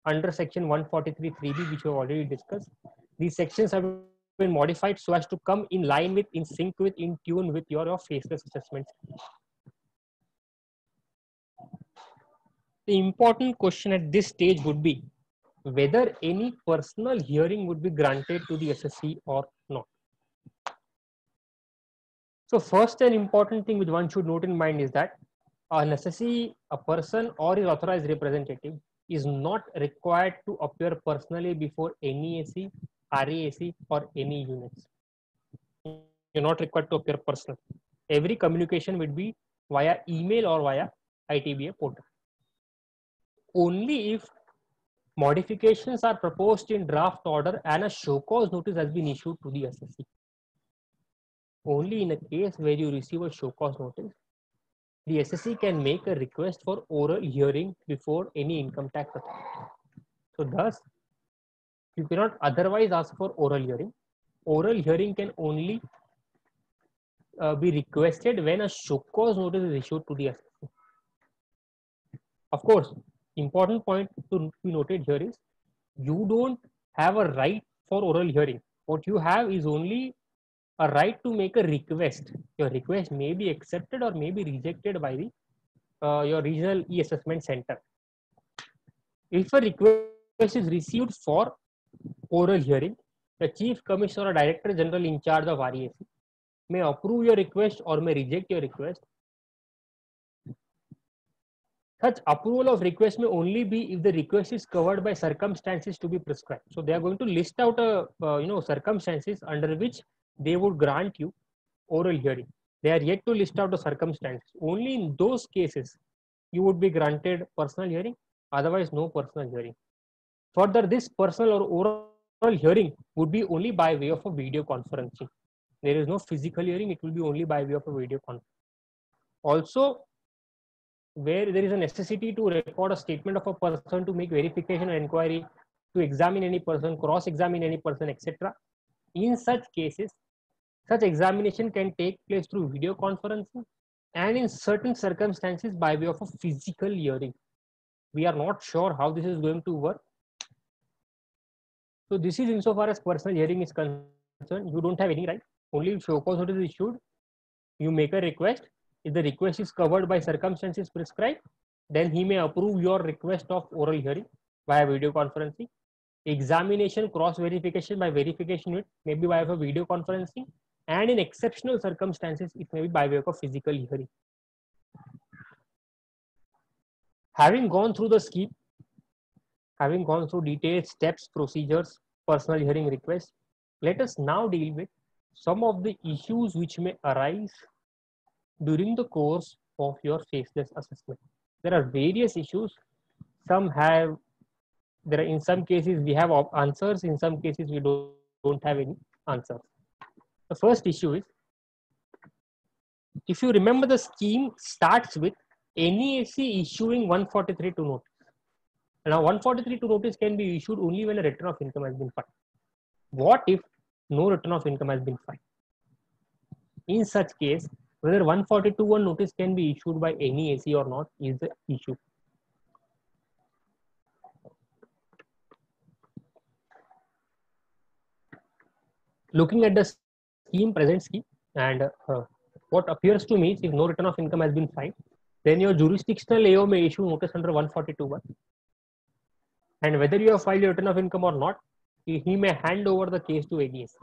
under section 143(3)(b), which we have already discussed. These sections have been modified so as to come in line with, in sync with, in tune with your faceless assessments. The important question at this stage would be whether any personal hearing would be granted to the SSC or not. So first, an important thing which one should note in mind is that an SSC, a person or his authorized representative is not required to appear personally before any AC, RAC or any units. You're not required to appear personally. Every communication would be via email or via ITBA portal. Only if modifications are proposed in draft order and a show cause notice has been issued to the SSC. Only in a case where you receive a show cause notice, the SSC can make a request for oral hearing before any income tax authority. So thus, you cannot otherwise ask for oral hearing. Oral hearing can only be requested when a show cause notice is issued to the SSC. Of course, important point to be noted here is you don't have a right for oral hearing. What you have is only a right to make a request. Your request may be accepted or may be rejected by the your regional e-assessment center. If a request is received for oral hearing, the Chief Commissioner or Director General in charge of RAC may approve your request or may reject your request. Such approval of request may only be if the request is covered by circumstances to be prescribed. So they are going to list out circumstances under which they would grant you oral hearing. They are yet to list out the circumstances. Only in those cases you would be granted personal hearing, otherwise no personal hearing. Further, this personal or oral hearing would be only by way of a video conferencing. There is no physical hearing, it will be only by way of a video conference. Also, where there is a necessity to record a statement of a person to make verification or inquiry, to examine any person, cross-examine any person, etc. In such cases, such examination can take place through video conferencing and in certain circumstances by way of a physical hearing. We are not sure how this is going to work. So this is insofar as personal hearing is concerned, you don't have any right. Only if show cause notice is issued, you make a request. If the request is covered by circumstances prescribed, then he may approve your request of oral hearing via video conferencing. Examination, cross verification by verification unit may be by way of video conferencing, and in exceptional circumstances, it may be by way of a physical hearing. Having gone through the scheme, having gone through detailed steps, procedures, personal hearing requests, let us now deal with some of the issues which may arise during the course of your faceless assessment. There are various issues. Some have, there are, in some cases we have answers, in some cases we don't have any answers. The first issue is, if you remember, the scheme starts with NESC issuing 143(2) notice. Now 143(2) notice can be issued only when a return of income has been filed. What if no return of income has been filed? In such case, whether 142(1) notice can be issued by NESC or not is the issue. Looking at the scheme, present scheme, and what appears to me is if no return of income has been filed, then your jurisdictional AO may issue notice under 142(1). And whether you have filed your return of income or not, he may hand over the case to NESC.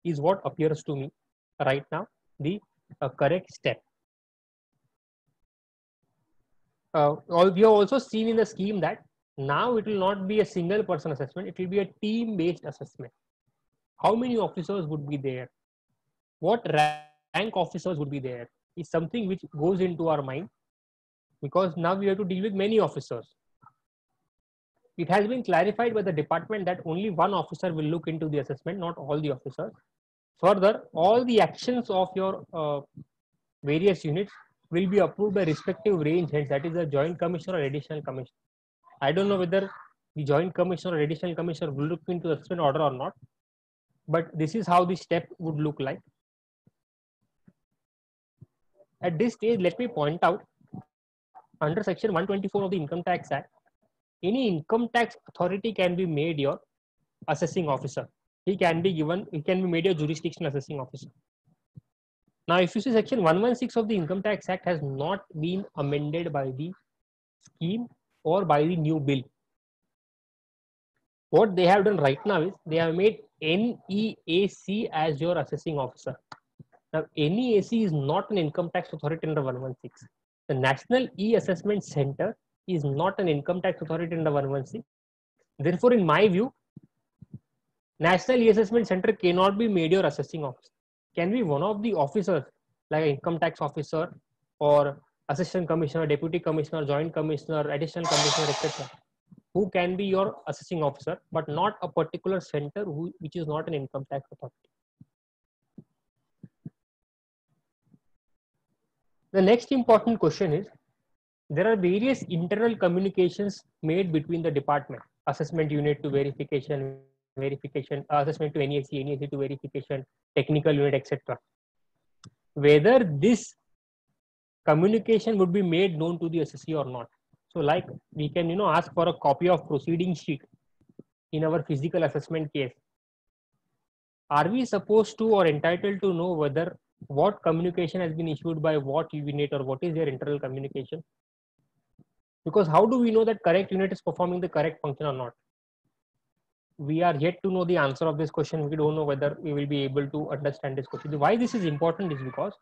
Is what appears to me right now the correct step. We have also seen in the scheme that now it will not be a single person assessment, it will be a team-based assessment. How many officers would be there? What rank officers would be there? Is something which goes into our mind. because now we have to deal with many officers. It has been clarified by the department that only one officer will look into the assessment, not all the officers. Further, all the actions of your various units will be approved by respective range heads, that is the joint commissioner or additional commissioner. I don't know whether the joint commissioner or additional commissioner will look into the assessment order or not, but this is how the step would look like. At this stage, let me point out, under section 124 of the Income Tax Act, any income tax authority can be made your assessing officer. He can be made your jurisdictional assessing officer. Now, if you see section 116 of the Income Tax Act has not been amended by the scheme or by the new bill. What they have done right now is they have made NEAC as your assessing officer. Now, NEAC is not an income tax authority under 116. The National E-Assessment Center is not an income tax authority under 116. Therefore, in my view, National E-Assessment Center cannot be made your assessing officer. Can be one of the officers like an income tax officer or assistant commissioner, deputy commissioner, joint commissioner, additional commissioner, etc., who can be your assessing officer, but not a particular center which is not an income tax authority. The next important question is, there are various internal communications made between the department, assessment unit to verification, assessment to NEAC, NEAC to verification, technical unit, etc. Whether this communication would be made known to the assessee or not. So like we can ask for a copy of proceeding sheet in our physical assessment case. Are we supposed to or entitled to know whether what communication has been issued by what unit or what is their internal communication? Because how do we know that correct unit is performing the correct function or not? We are yet to know the answer of this question. We don't know whether we will be able to understand this question. Why this is important is because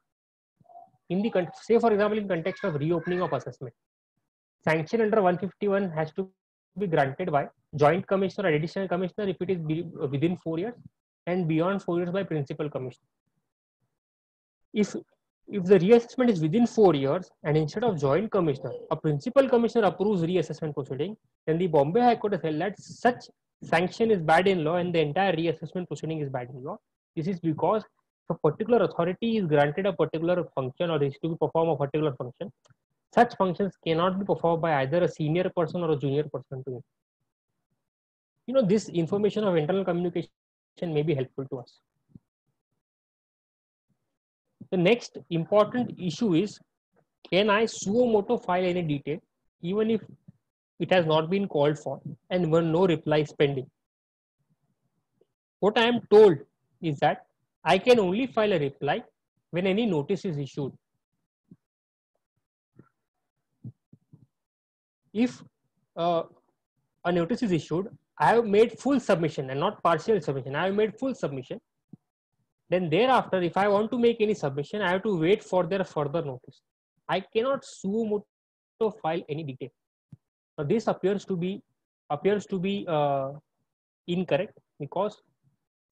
in the, say for example, in context of reopening of assessment, sanction under 151 has to be granted by joint commissioner or additional commissioner if it is within 4 years, and beyond 4 years by principal commissioner. If the reassessment is within 4 years and instead of joint commissioner, a principal commissioner approves reassessment proceeding, then the Bombay High Court has held that such sanction is bad in law and the entire reassessment proceeding is bad in law. This is because if a particular authority is granted a particular function or is to perform a particular function, such functions cannot be performed by either a senior person or a junior person to it. This information of internal communication may be helpful to us. The next important issue is, can I suo moto file any detail even if it has not been called for and when no reply is pending? What I am told is that I can only file a reply when any notice is issued. If a notice is issued, I have made full submission and not partial submission. I have made full submission. Then thereafter, if I want to make any submission, I have to wait for their further notice. I cannot suo moto file any detail. Now, this appears to be incorrect, because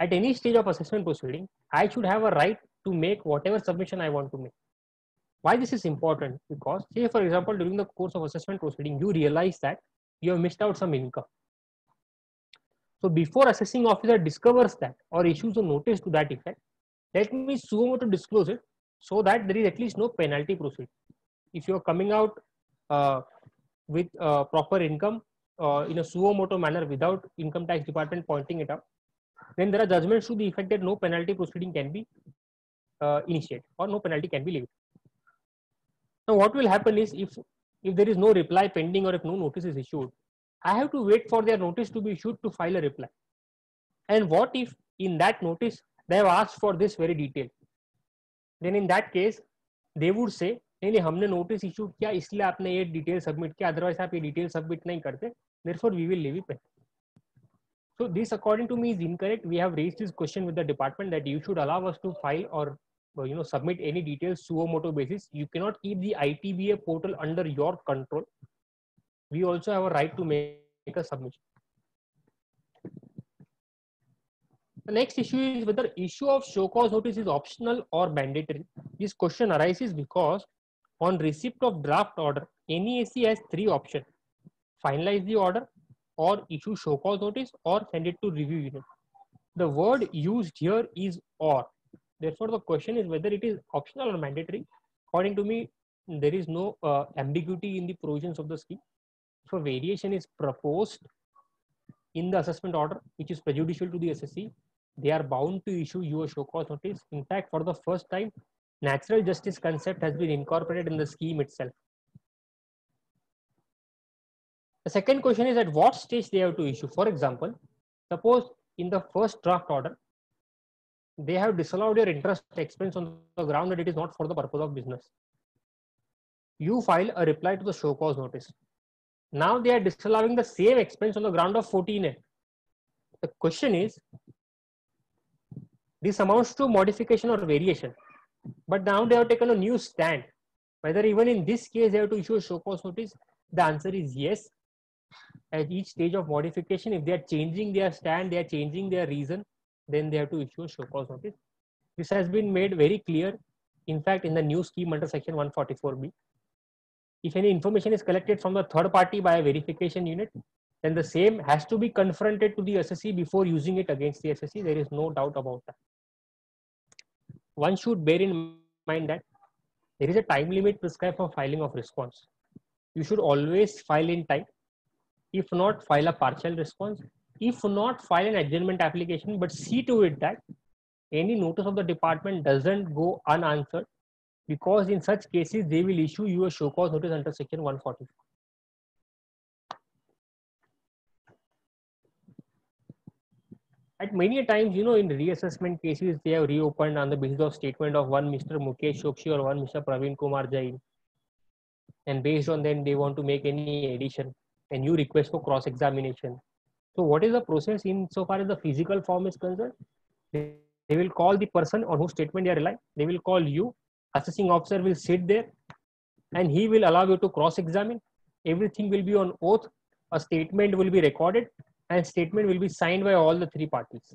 at any stage of assessment proceeding, I should have a right to make whatever submission I want to make. Why this is important? Because, say for example, during the course of assessment proceeding, you realize that you have missed out some income. So before assessing officer discovers that or issues a notice to that effect, let me suo moto disclose it so that there is at least no penalty proceed. If you are coming out with proper income in a suo moto manner without income tax department pointing it out, then there are judgments to the effect that no penalty proceeding can be initiated or no penalty can be levied. Now what will happen is, if there is no reply pending or if no notice is issued, I have to wait for their notice to be issued to file a reply. And what if in that notice they have asked for this very detail? Then in that case, they would say, नहीं हमने notice issued किया इसलिए आपने ये detail submit किया, otherwise आप ये detail submit नहीं करते, therefore we will levy penalty. So this according to me is incorrect. We have raised this question with the department that you should allow us to file or submit any details suo moto basis. You cannot keep the ITBA portal under your control. We also have a right to make a submission. The next issue is whether issue of show cause notice is optional or mandatory. This question arises because On receipt of draft order, NESC has three options: finalize the order, or issue show cause notice, or send it to review unit. The word used here is or. Therefore, the question is whether it is optional or mandatory. According to me, there is no ambiguity in the provisions of the scheme. If a variation is proposed in the assessment order, which is prejudicial to the SSC, they are bound to issue you a show cause notice. In fact, for the first time, natural justice concept has been incorporated in the scheme itself. The second question is at what stage they have to issue. For example, suppose in the first draft order, they have disallowed your interest expense on the ground that it is not for the purpose of business. You file a reply to the show cause notice. Now they are disallowing the same expense on the ground of 14A. The question is, this amounts to modification or variation, but now they have taken a new stand. Whether even in this case they have to issue a show cause notice, the answer is yes. At each stage of modification, if they are changing their stand, they are changing their reason, then they have to issue a show cause notice. This has been made very clear, in fact, in the new scheme under section 144B. If any information is collected from the third party by a verification unit, then the same has to be confronted to the SSC before using it against the SSC. There is no doubt about that. One should bear in mind that there is a time limit prescribed for filing of response. You should always file in time. If not, file a partial response. If not, file an adjournment application, but see to it that any notice of the department doesn't go unanswered, because in such cases, they will issue you a show cause notice under section 144. At many times, in reassessment cases, they have reopened on the basis of statement of one Mr. Mukesh Chokshi or one Mr. Praveen Kumar Jain. And based on them, they want to make any addition, a new request for cross-examination. So what is the process insofar as the physical form is concerned? They will call the person on whose statement they are relying. They will call you. Assessing officer will sit there and he will allow you to cross-examine. Everything will be on oath. A statement will be recorded and statement will be signed by all the three parties.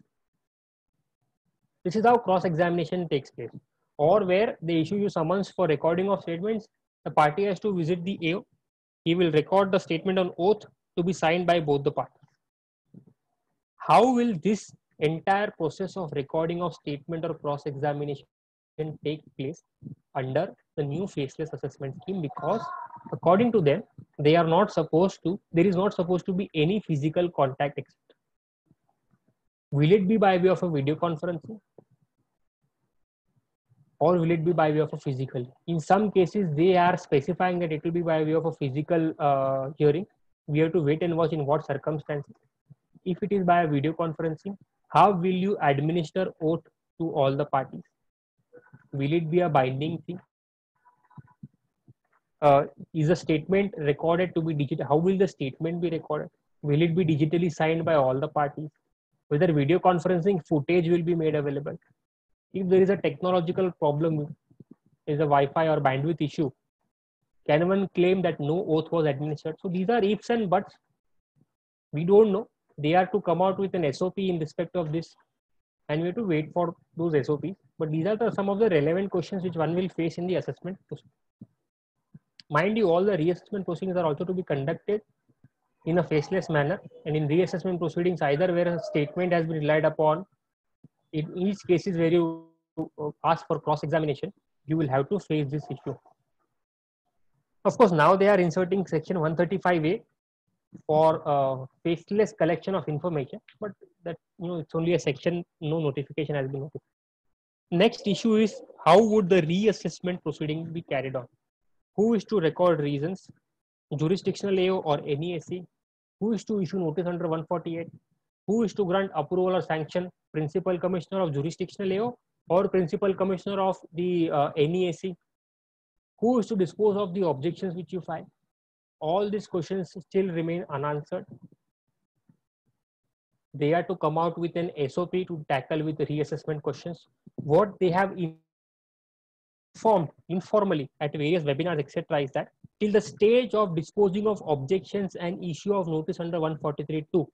This is how cross-examination takes place. Or where they issue you summons for recording of statements, the party has to visit the AO. He will record the statement on oath to be signed by both the parties. How will this entire process of recording of statement or cross-examination take place under the new faceless assessment scheme? Because according to them, there is not supposed to be any physical contact except. Will it be by way of a video conferencing? Or will it be by way of a physical? In some cases, they are specifying that it will be by way of a physical hearing. We have to wait and watch in what circumstances. If it is by a video conferencing, how will you administer oath to all the parties? Will it be a binding thing? Is a statement recorded to be digital? How will the statement be recorded? Will it be digitally signed by all the parties? Whether video conferencing footage will be made available? If there is a technological problem, is a Wi-Fi or bandwidth issue, can one claim that no oath was administered? So these are ifs and buts. We don't know. They are to come out with an SOP in respect of this, and we have to wait for those SOPs. But these are some of the relevant questions which one will face in the assessment process. Mind you, all the reassessment proceedings are also to be conducted in a faceless manner, and in reassessment proceedings, either where a statement has been relied upon, in each cases where you ask for cross-examination, you will have to face this issue. Of course, now they are inserting section 135A for faceless collection of information, but that it's only a section, no notification has been notified. Next issue is how would the reassessment proceeding be carried on? Who is to record reasons? Jurisdictional AO or NESC? Who is to issue notice under 148? Who is to grant approval or sanction? Principal Commissioner of Jurisdictional AO or Principal Commissioner of the NESC? Who is to dispose of the objections which you file? All these questions still remain unanswered. They are to come out with an SOP to tackle with the reassessment questions. What they have informed informally at various webinars, etc., is that till the stage of disposing of objections and issue of notice under 143(2),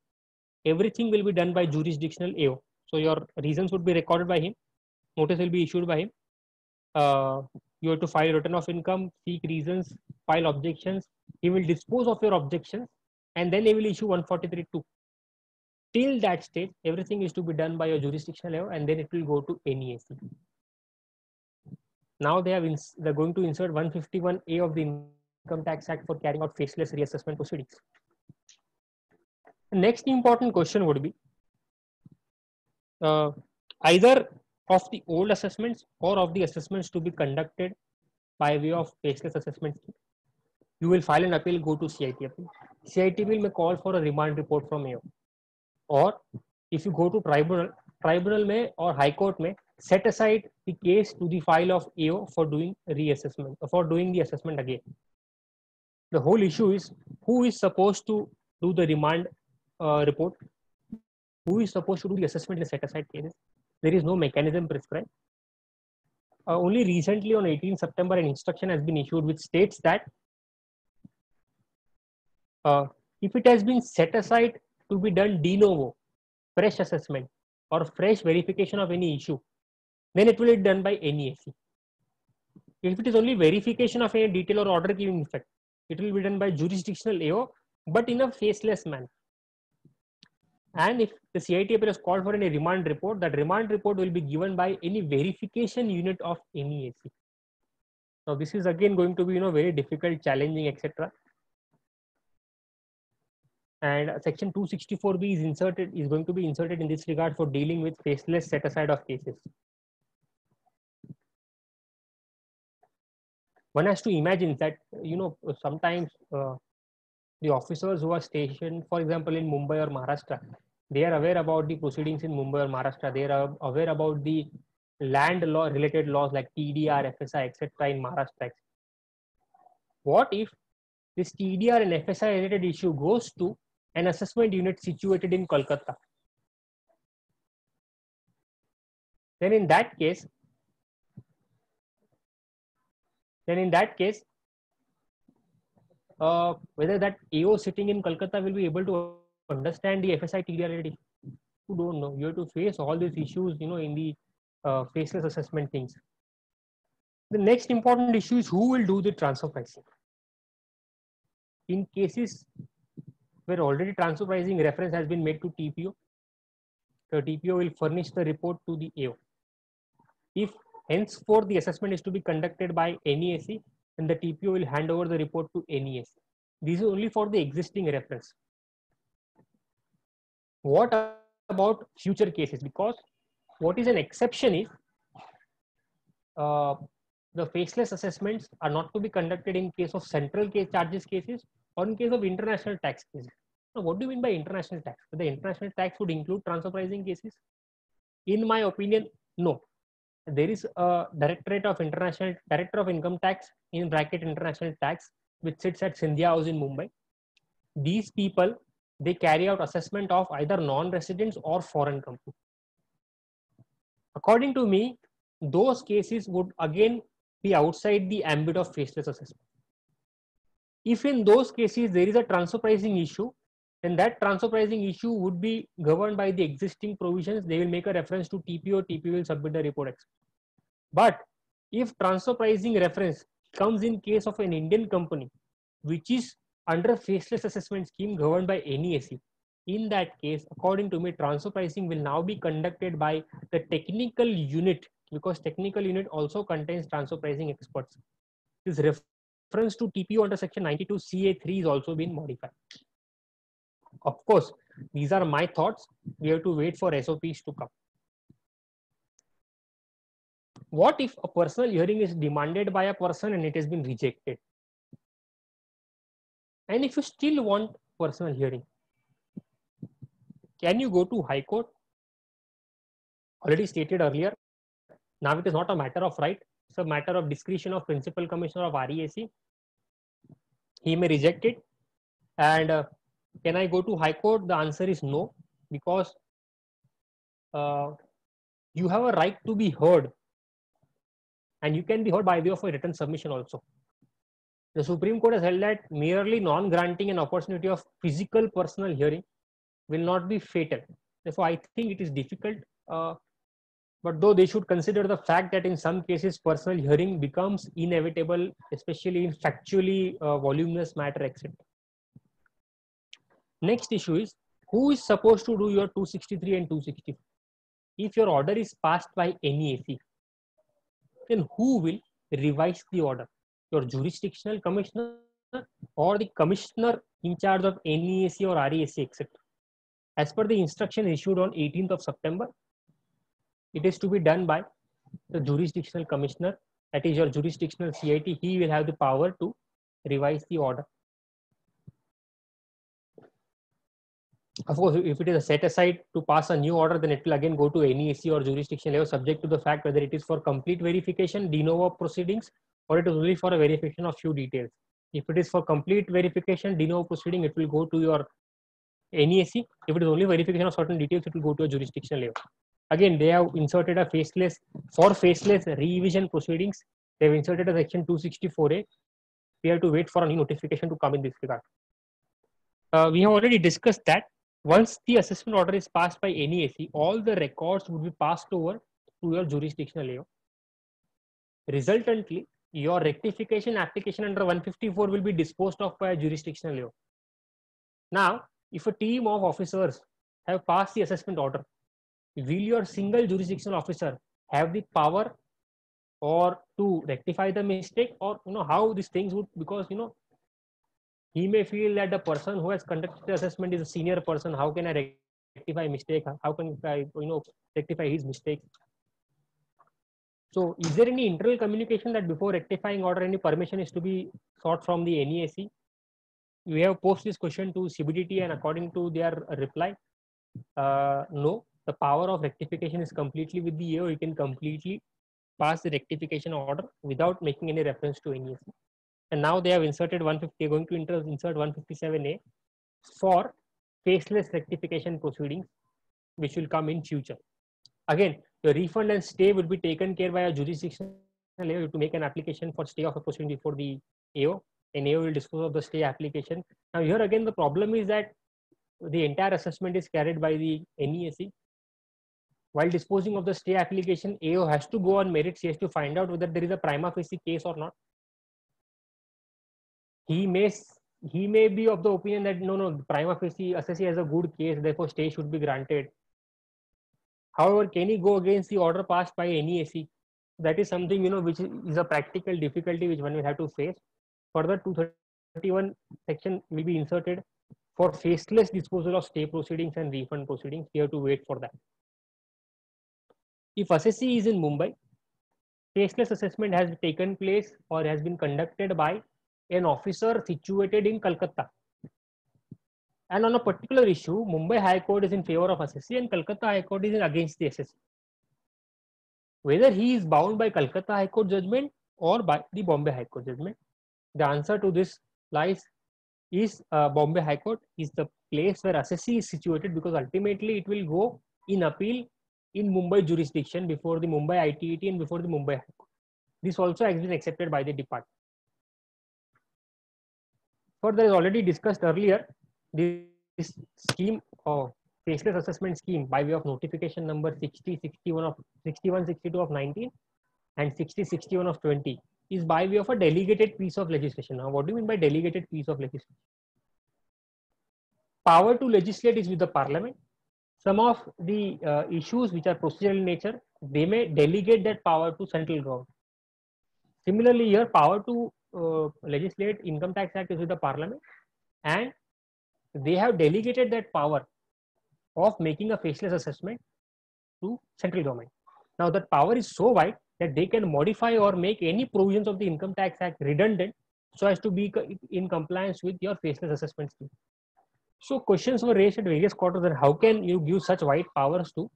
everything will be done by jurisdictional AO. So your reasons would be recorded by him, notice will be issued by him. You have to file a return of income, seek reasons, file objections. He will dispose of your objections, and then he will issue 143(2). Till that stage, everything is to be done by a jurisdictional level, and then it will go to NESE. Now they're going to insert 151A of the Income Tax Act for carrying out faceless reassessment proceedings. The next important question would be either of the old assessments or of the assessments to be conducted by way of faceless assessment. You will file an appeal, go to CIT appeal. CIT appeal may call for a remand report from AO. Or if you go to tribunal may or high court may set aside the case to the file of AO for doing reassessment, for doing the assessment again. The whole issue is who is supposed to do the remand report, who is supposed to do the assessment in set aside cases. There is no mechanism prescribed. Only recently on 18 September an instruction has been issued which states that if it has been set aside to be done de novo, fresh assessment or fresh verification of any issue, then it will be done by NESE. If it is only verification of any detail or order giving effect, it will be done by jurisdictional AO, but in a faceless manner. And if the CIT appeal is called for any remand report, that remand report will be given by any verification unit of NESE. Now this is again going to be very difficult, challenging, etc. And section 264B is going to be inserted in this regard for dealing with faceless set aside of cases. One has to imagine that sometimes the officers who are stationed, for example, in Mumbai or Maharashtra, they are aware about the proceedings in Mumbai or Maharashtra. They are aware about the land law related laws like TDR, FSI, etc. in Maharashtra. What if this TDR and FSI related issue goes to an assessment unit situated in Kolkata? Then in that case, whether that AO sitting in Kolkata will be able to understand the FSI TDR related issue, you don't know. You have to face all these issues, in the faceless assessment things. The next important issue is who will do the transfer pricing. In cases where already transfer pricing reference has been made to TPO, the TPO will furnish the report to the AO. If henceforth the assessment is to be conducted by NESE, then the TPO will hand over the report to NESE. This is only for the existing reference. What about future cases? Because what is an exception is the faceless assessments are not to be conducted in case of central case charges cases or in case of international tax cases. Now, what do you mean by international tax? The international tax would include transfer pricing cases? In my opinion, no. There is a Director of Income Tax in bracket international tax which sits at Scindia House in Mumbai. These people, they carry out assessment of either non-residents or foreign companies. According to me, those cases would again be outside the ambit of faceless assessment. If in those cases there is a transfer pricing issue, then that transfer pricing issue would be governed by the existing provisions. They will make a reference to TPO, TPO will submit the report. But if transfer pricing reference comes in case of an Indian company, which is under a faceless assessment scheme governed by NESE, in that case, according to me, transfer pricing will now be conducted by the technical unit, because technical unit also contains transfer pricing experts. This reference to TPO under section 92 CA3 is also been modified. Of course, these are my thoughts. We have to wait for SOPs to come. What if a personal hearing is demanded by a person and it has been rejected? And if you still want personal hearing, can you go to High Court? Already stated earlier, now it is not a matter of right, it's a matter of discretion of Principal Commissioner of REAC. He may reject it. And can I go to High Court? The answer is no, because you have a right to be heard, and you can be heard by way of a written submission also. The Supreme Court has held that merely non-granting an opportunity of physical personal hearing will not be fatal. Therefore, I think it is difficult But though they should consider the fact that in some cases personal hearing becomes inevitable, especially in factually voluminous matter, etc. Next issue is, who is supposed to do your 263 and 264? If your order is passed by NEAC, then who will revise the order? Your jurisdictional commissioner or the commissioner in charge of NEAC or REAC, etc. As per the instruction issued on 18th of September, it is to be done by the jurisdictional commissioner, that is your jurisdictional CIT. He will have the power to revise the order. Of course, if it is a set aside to pass a new order, then it will again go to NEAC or jurisdiction level, subject to the fact whether it is for complete verification, de novo proceedings, or it is only for a verification of few details. If it is for complete verification, de novo proceeding, it will go to your NEAC. If it is only verification of certain details, it will go to a jurisdiction level. Again, they have inserted a faceless, for faceless revision proceedings, they have inserted a section 264A. We have to wait for a new notification to come in this regard. We have already discussed that once the assessment order is passed by NEAC, all the records would be passed over to your jurisdictional level. Resultantly, your rectification application under 154 will be disposed of by a jurisdictional level. Now, if a team of officers have passed the assessment order, will your single jurisdictional officer have the power or to rectify the mistake, or how these things would, because he may feel that the person who has conducted the assessment is a senior person. How can I rectify mistake? How can I rectify his mistake? So is there any internal communication that before rectifying order any permission is to be sought from the NEAC? We have posed this question to CBDT, and according to their reply, no, the power of rectification is completely with the AO. You can completely pass the rectification order without making any reference to NEAC. And now they have inserted 150, they are going to insert 157A for faceless rectification proceedings, which will come in future. Again, the refund and stay will be taken care by a jurisdiction level to make an application for stay of a proceeding before the AO, and AO will dispose of the stay application. Now here again, the problem is that the entire assessment is carried by the NEAC. While disposing of the stay application, AO has to go on merits. He has to find out whether there is a prima facie case or not. He may be of the opinion that no, prima facie assessee has a good case, therefore stay should be granted. However, can he go against the order passed by NEAC? That is something which is a practical difficulty which one will have to face. Further, 231 section will be inserted for faceless disposal of stay proceedings and refund proceedings. We have to wait for that. If assessee is in Mumbai, faceless assessment has taken place or has been conducted by an officer situated in Calcutta. And on a particular issue, Mumbai High Court is in favor of assessee and Calcutta High Court is against the assessee. Whether he is bound by Calcutta High Court judgment or by the Bombay High Court judgment, the answer to this lies is Bombay High Court is the place where assessee is situated, because ultimately it will go in appeal in Mumbai jurisdiction before the Mumbai ITET and before the Mumbai High Court. This also has been accepted by the department. Further, as already discussed earlier, this scheme of faceless assessment scheme by way of notification number 6162 of 19 and 6061 of 20 is by way of a delegated piece of legislation. Now, what do you mean by delegated piece of legislation? Power to legislate is with the parliament. Some of the issues which are procedural in nature, they may delegate that power to central government. Similarly, here power to legislate Income Tax Act is with the parliament, and they have delegated that power of making a faceless assessment to central government. Now that power is so wide that they can modify or make any provisions of the Income Tax Act redundant so as to be in compliance with your faceless assessment scheme. So questions were raised at various quarters that how can you give such wide powers to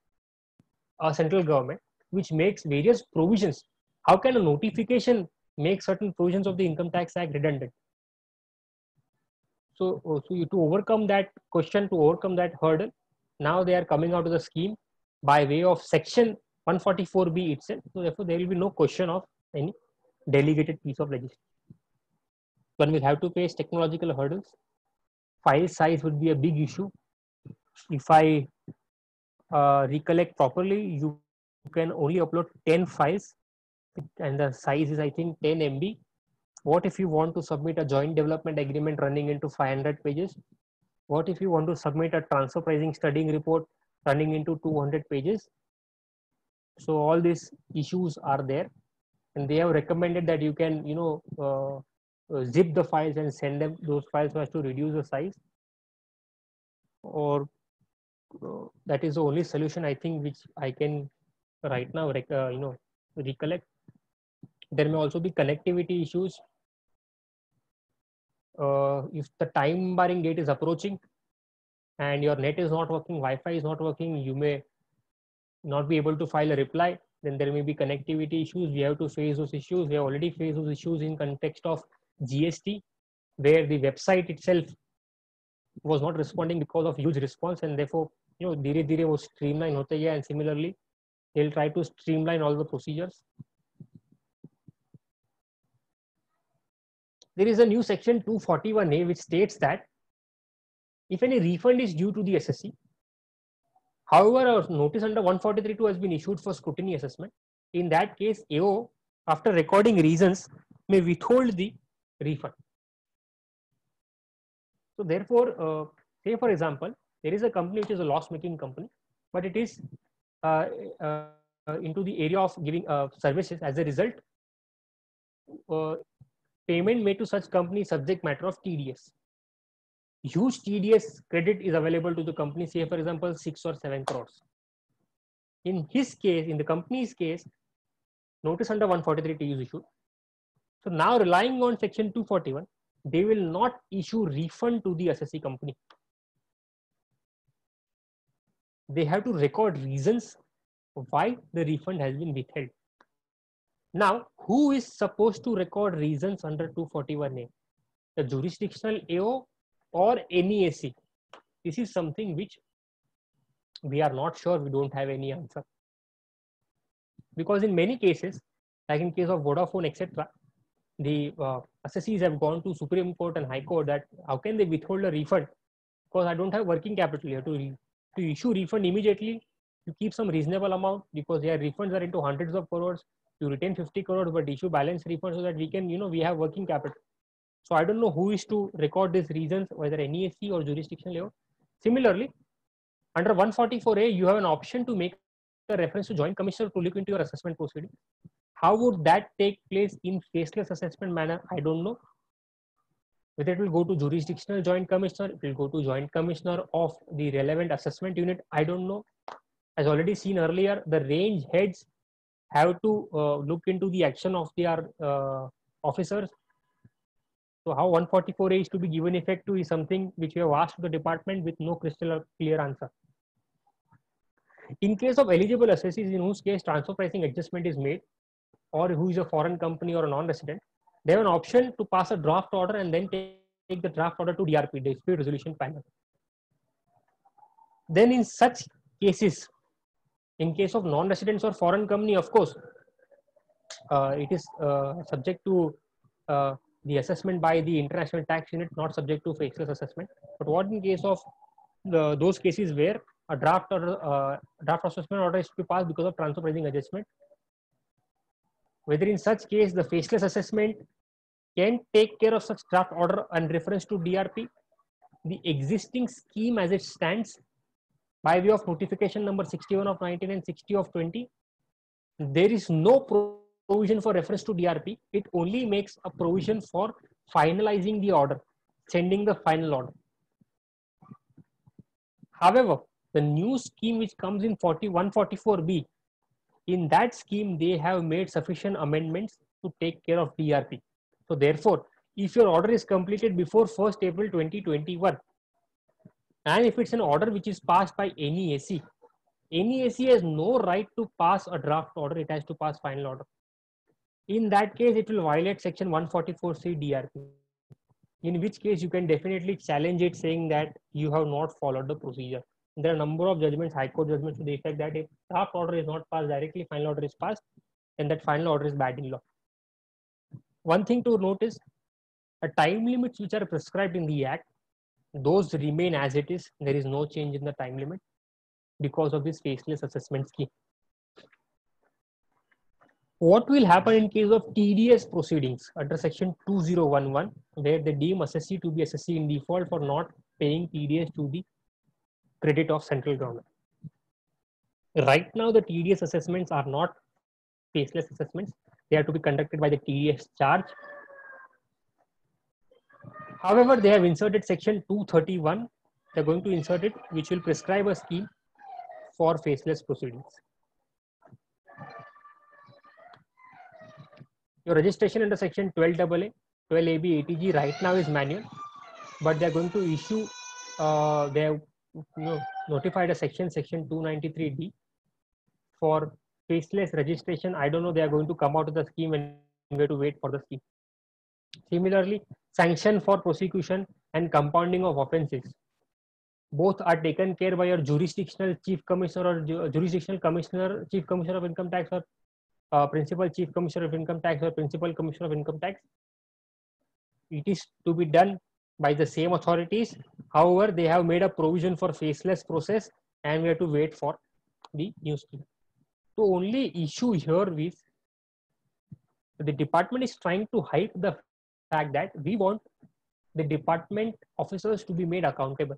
a central government which makes various provisions? How can a notification make certain provisions of the Income Tax Act redundant? So to overcome that question, to overcome that hurdle, now they are coming out of the scheme by way of section 144B itself. So therefore, there will be no question of any delegated piece of legislation. One will have to face technological hurdles. File size would be a big issue. If I recollect properly, you can only upload 10 files and the size is I think 10 MB. What if you want to submit a joint development agreement running into 500 pages? What if you want to submit a transfer pricing studying report running into 200 pages? So all these issues are there, and they have recommended that you can, zip the files and send them those files so as to reduce the size. Or that is the only solution I think which I can right now recollect. There may also be connectivity issues. If the time barring date is approaching and your net is not working, Wi-Fi is not working, you may not be able to file a reply. Then there may be connectivity issues. We have to face those issues. We have already faced those issues in context of GST, where the website itself was not responding because of huge response, and therefore धीरे धीरे वो streamline होते गया, and similarly they'll try to streamline all the procedures. There is a new section 241A which states that if any refund is due to the SSC, however, a notice under 143(2) has been issued for scrutiny assessment. In that case, AO, after recording reasons, may withhold the refund. So therefore, say for example, there is a company which is a loss-making company, but it is into the area of giving services. As a result, payment made to such company subject matter of TDS. Huge TDS credit is available to the company, say for example 6 or 7 crores. In his case, in the company's case, notice under 143 is issued. So now relying on section 241, they will not issue refund to the assessee company. They have to record reasons why the refund has been withheld. Now, who is supposed to record reasons under 241A? The jurisdictional AO or NESC? This is something which we are not sure, we don't have any answer. Because in many cases, like in case of Vodafone, etc., the assessees have gone to Supreme Court and High Court that how can they withhold a refund? Because I don't have working capital. You have to issue refund immediately. You keep some reasonable amount because their refunds are into hundreds of crores. You retain 50 crores, but issue balance refund so that we can, we have working capital. So I don't know who is to record these reasons, whether NESC or jurisdictional AO. Similarly, under 144A, you have an option to make a reference to Joint Commissioner to look into your assessment proceeding. How would that take place in faceless assessment manner? I don't know. Whether it will go to jurisdictional Joint Commissioner, it will go to Joint Commissioner of the relevant assessment unit, I don't know. As already seen earlier, the range heads have to look into the action of their officers. So how 144A is to be given effect to is something which we have asked the department with no crystal clear answer. In case of eligible assessees in whose case transfer pricing adjustment is made, or who is a foreign company or a non-resident, they have an option to pass a draft order and then take the draft order to DRP, Dispute Resolution Panel. Then in such cases, in case of non-residents or foreign company, of course, it is subject to the assessment by the international tax unit, not subject to faceless assessment. But what in case of those cases where a draft assessment order is to be passed because of transfer pricing adjustment? Whether in such case the faceless assessment can take care of such draft order and reference to DRP. The existing scheme as it stands, by way of notification number 61 of 19 and 60 of 20, there is no provision for reference to DRP. It only makes a provision for finalizing the order, sending the final order. However, the new scheme which comes in 144B, in that scheme, they have made sufficient amendments to take care of DRP. So therefore, if your order is completed before 1st April 2021, and if it's an order which is passed by NESC, NESC has no right to pass a draft order, it has to pass final order. In that case, it will violate section 144C DRP, in which case you can definitely challenge it saying that you have not followed the procedure. There are a number of judgments, High Court judgments to the effect that if draft order is not passed directly, final order is passed, then that final order is bad in law. One thing to note is, a time limits which are prescribed in the Act, those remain as it is. There is no change in the time limit because of this faceless assessment scheme. What will happen in case of TDS proceedings under section 2011, where they deem assessee to be assessee in default for not paying TDS to the credit of central government? Right now, the TDS assessments are not faceless assessments. They are to be conducted by the TDS charge. However, they have inserted section 231. They're going to insert it, which will prescribe a scheme for faceless proceedings. Your registration under section 12AA, 12AB, ATG right now is manual, but they're going to issue, they have notified a section 293D for faceless registration. I don't know, they are going to come out of the scheme and we have to wait for the scheme. Similarly, sanction for prosecution and compounding of offences, both are taken care by your jurisdictional chief commissioner or jurisdictional commissioner, chief commissioner of income tax, or principal chief commissioner of income tax or principal commissioner of income tax. It is to be done by the same authorities. However, they have made a provision for faceless process and we have to wait for the new scheme. The only issue here is the department is trying to hide the fact that we want the department officers to be made accountable.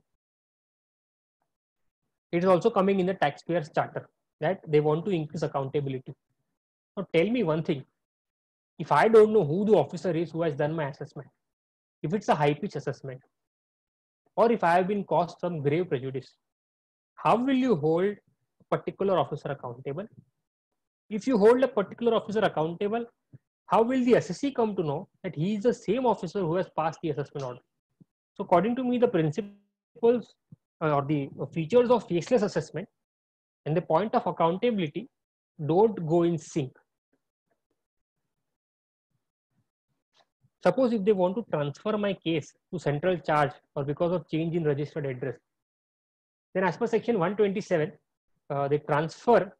It is also coming in the taxpayers charter that they want to increase accountability. Now tell me one thing, if I don't know who the officer is who has done my assessment, if it's a high pitch assessment, or if I have been caused some grave prejudice, how will you hold a particular officer accountable? If you hold a particular officer accountable, how will the assessee come to know that he is the same officer who has passed the assessment order? So according to me, the principles or the features of faceless assessment and the point of accountability don't go in sync. Suppose if they want to transfer my case to central charge or because of change in registered address, then as per section 127, the transfer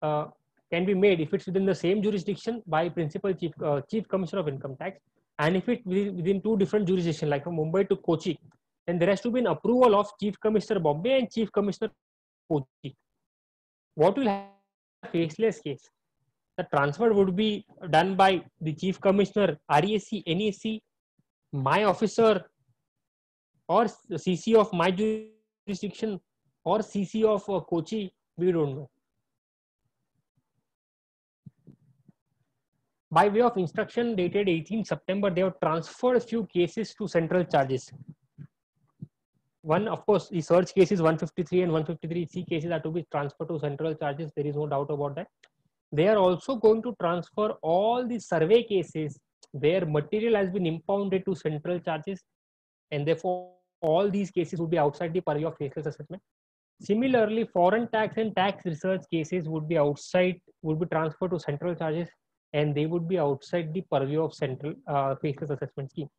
can be made if it's within the same jurisdiction by principal chief commissioner of income tax, and if it's within two different jurisdictions like from Mumbai to Kochi, then there has to be an approval of chief commissioner Bombay and chief commissioner Kochi. What will happen in a faceless case? The transfer would be done by the chief commissioner, RESC, NESC, my officer, or CC of my jurisdiction, or CC of Kochi. We don't know. By way of instruction dated 18 September, they have transferred a few cases to central charges. One, of course, the search cases 153 and 153C cases are to be transferred to central charges. There is no doubt about that. They are also going to transfer all the survey cases where material has been impounded to central charges, and therefore all these cases would be outside the purview of faceless assessment. Similarly, foreign tax and tax research cases would be transferred to central charges, and they would be outside the purview of central faceless assessment scheme.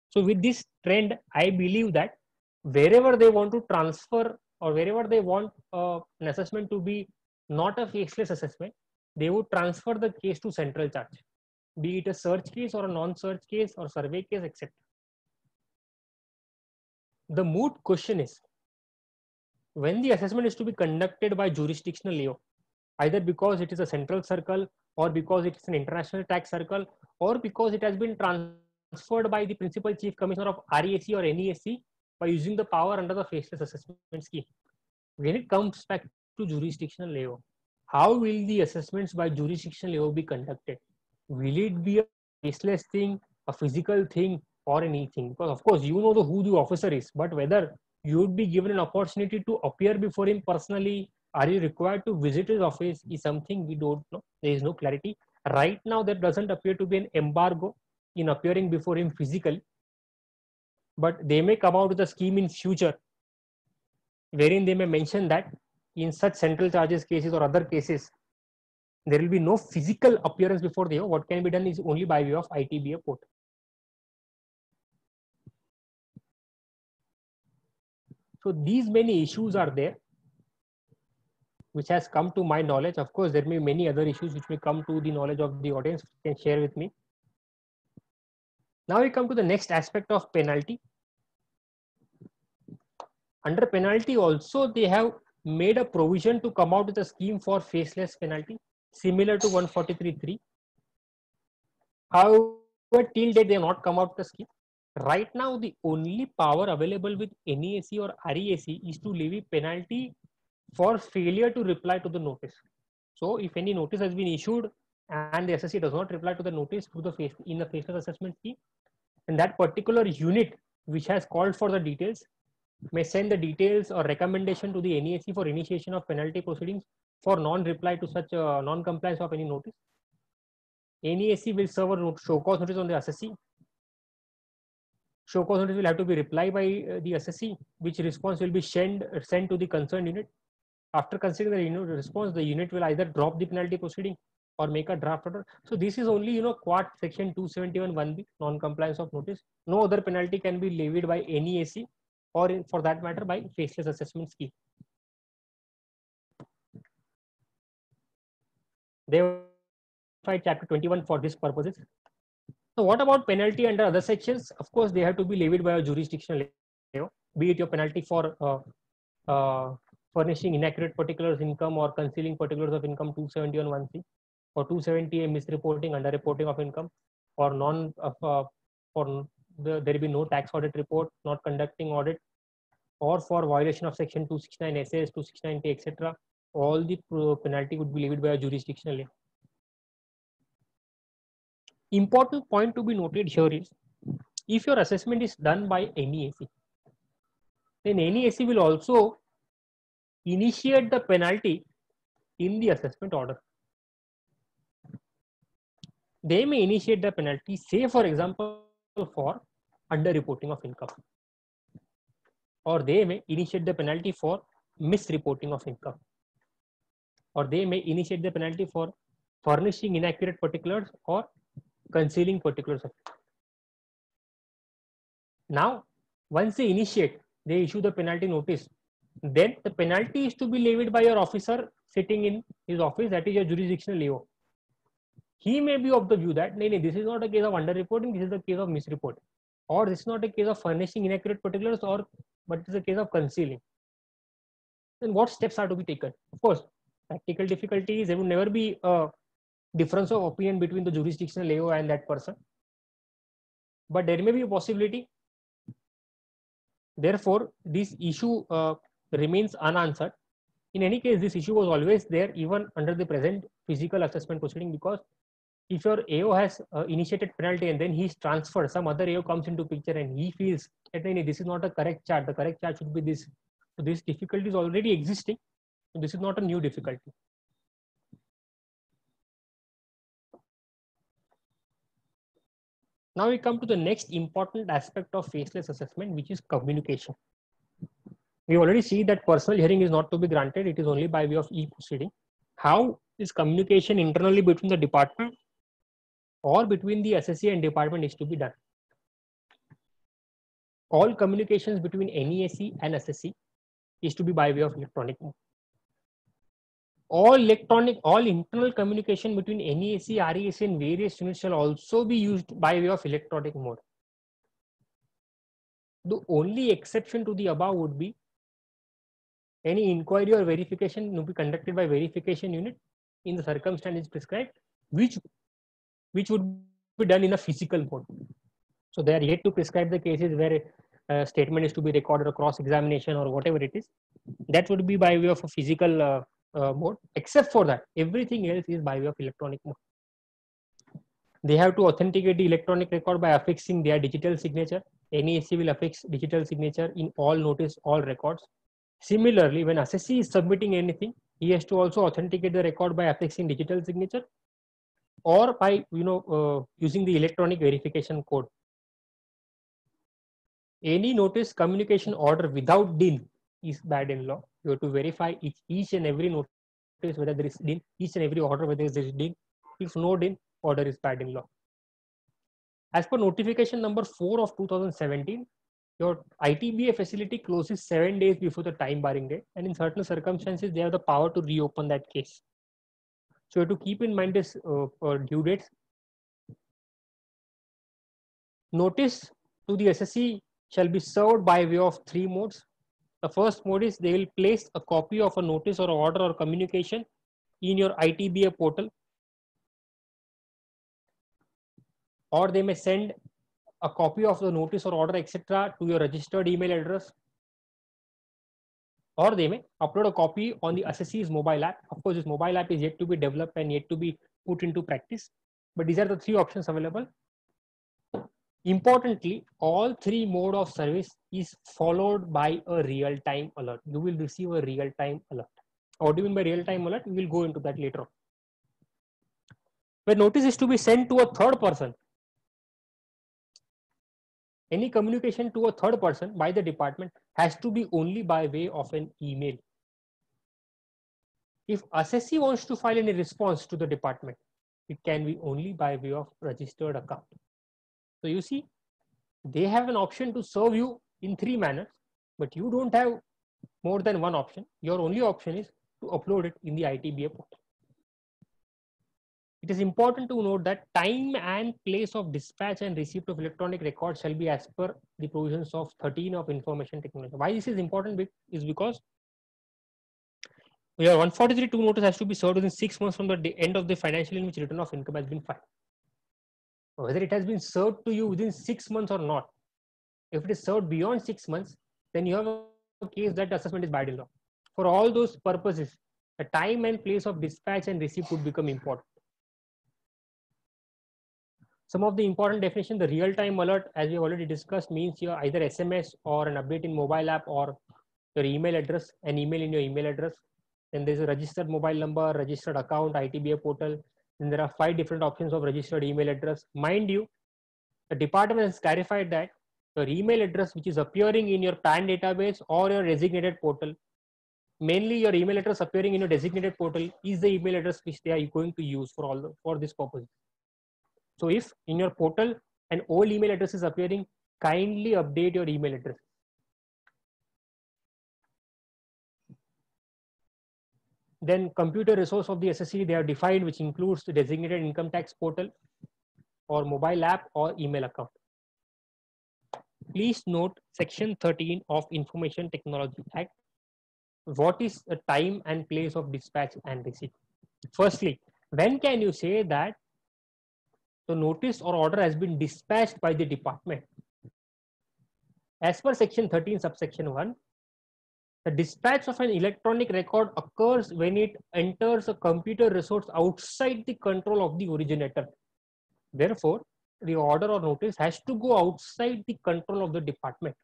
So with this trend, I believe that wherever they want to transfer or wherever they want an assessment to be not a faceless assessment, they would transfer the case to central charge, be it a search case or a non-search case or survey case, etc. The moot question is, when the assessment is to be conducted by jurisdictional layout, either because it is a central circle or because it is an international tax circle or because it has been transferred by the principal chief commissioner of RESC or NESC by using the power under the faceless assessment scheme. When it comes back to jurisdictional layout, how will the assessments by jurisdictional layout be conducted? Will it be a faceless thing, a physical thing, or anything? Because of course you know who the officer is, but whether you would be given an opportunity to appear before him personally, are you required to visit his office, is something we don't know. There is no clarity. Right now there doesn't appear to be an embargo in appearing before him physically, but they may come out with a scheme in future wherein they may mention that in such central charges cases or other cases, there will be no physical appearance before the what can be done is only by way of ITBA portal. So these many issues are there, which has come to my knowledge. Of course, there may be many other issues which may come to the knowledge of the audience, can share with me. Now we come to the next aspect of penalty. Under penalty also, they have made a provision to come out with a scheme for faceless penalty. similar to 143.3. However, till date they have not come out the scheme. Right now, the only power available with NESE or RESE is to levy penalty for failure to reply to the notice. So, if any notice has been issued and the SSC does not reply to the notice through the in the faceless assessment scheme, and that particular unit which has called for the details may send the details or recommendation to the NESE for initiation of penalty proceedings for non-reply to such non-compliance of any notice. NESE will serve a show cause notice on the SSC. Show cause notice will have to be replied by the SSC, which response will be sent to the concerned unit. After considering the response, the unit will either drop the penalty proceeding or make a draft order. So this is only quart section 271(1)(b) non-compliance of notice. No other penalty can be levied by NESE or for that matter by faceless assessment scheme. They have chapter 21 for this purposes. So what about penalty under other sections? Of course, they have to be levied by a jurisdictional law, be it your penalty for furnishing inaccurate particulars income or concealing particulars of income 271(1)(c), or 270A misreporting, underreporting of income, or there will be no tax audit report, not conducting audit, or for violation of section 269 SS, 269T, etc. All the penalty would be levied by a jurisdictional law. Important point to be noted here is, if your assessment is done by NESE, then NESE will also initiate the penalty in the assessment order. They may initiate the penalty, say for example, for underreporting of income, or they may initiate the penalty for misreporting of income, or they may initiate the penalty for furnishing inaccurate particulars or concealing particulars. Now, once they initiate, they issue the penalty notice. Then the penalty is to be levied by your officer sitting in his office, that is your jurisdictional leo. He may be of the view that this is not a case of underreporting, this is a case of misreporting, or this is not a case of furnishing inaccurate particulars, but it is a case of concealing. Then what steps are to be taken? Of course, practical difficulties, there will never be a difference of opinion between the jurisdictional leo and that person, but there may be a possibility. Therefore, this issue remains unanswered. In any case, this issue was always there even under the present physical assessment proceeding, because if your AO has initiated penalty and then he's transferred, some other AO comes into picture and he feels that this is not a correct chart, the correct chart should be this. So this difficulty is already existing. So this is not a new difficulty. Now we come to the next important aspect of faceless assessment, which is communication. We already see that personal hearing is not to be granted. It is only by way of e-proceeding. How is communication internally between the department or between the SSC and department is to be done? All communications between NESE and SSC is to be by way of electronic mode. All internal communication between NESE, RESE and various units shall also be used by way of electronic mode. The only exception to the above would be any inquiry or verification will be conducted by verification unit in the circumstances prescribed, which would be done in a physical mode. So they are yet to prescribe the cases where a statement is to be recorded or cross-examination or whatever it is. That would be by way of a physical mode. Except for that, everything else is by way of electronic mode. They have to authenticate the electronic record by affixing their digital signature. NESE will affix digital signature in all notice, all records. Similarly, when assessee is submitting anything, he has to also authenticate the record by affixing digital signature or by using the electronic verification code. Any notice communication order without DIN is bad in law. You have to verify each and every notice whether there is DIN, each and every order whether there is DIN. If no DIN, order is bad in law. As per notification number 4 of 2017, your ITBA facility closes 7 days before the time barring date, and in certain circumstances, they have the power to reopen that case. So you have to keep in mind this due dates. Notice to the SSC shall be served by way of 3 modes. The first mode is they will place a copy of a notice or order or communication in your ITBA portal, or they may send a copy of the notice or order, etc., to your registered email address, or they may upload a copy on the assessee's mobile app. Of course, this mobile app is yet to be developed and yet to be put into practice, but these are the three options available. Importantly, all three mode of service is followed by a real-time alert. You will receive a real-time alert. What do you mean by real-time alert? We will go into that later on. When notice is to be sent to a third person, any communication to a third person by the department has to be only by way of an email. If assessee wants to file any response to the department, it can be only by way of registered account. So you see, they have an option to serve you in three manners, but you don't have more than one option. Your only option is to upload it in the ITBA portal. It is important to note that time and place of dispatch and receipt of electronic records shall be as per the provisions of 13 of Information Technology. Why this is important is because your 143(2) notice has to be served within 6 months from the end of the financial year in which return of income has been filed. Whether it has been served to you within 6 months or not, if it is served beyond 6 months, then you have a case that assessment is bad in law. For all those purposes, the time and place of dispatch and receipt would become important. Some of the important definition, the real-time alert, as we have already discussed, means your either SMS or an update in mobile app or your email address, an email in your email address. Then there's a registered mobile number, registered account, ITBA portal. Then there are 5 different options of registered email address. Mind you, the department has clarified that your email address which is appearing in your PAN database or your designated portal, mainly your email address appearing in your designated portal is the email address which they are going to use for this purpose. So if in your portal an old email address is appearing, kindly update your email address. Then computer resource of the assessee they have defined, which includes the designated income tax portal or mobile app or email account. Please note section 13 of Information Technology Act. What is the time and place of dispatch and receipt? Firstly, when can you say that the notice or order has been dispatched by the department? As per section 13 subsection 1, the dispatch of an electronic record occurs when it enters a computer resource outside the control of the originator. Therefore, the order or notice has to go outside the control of the department.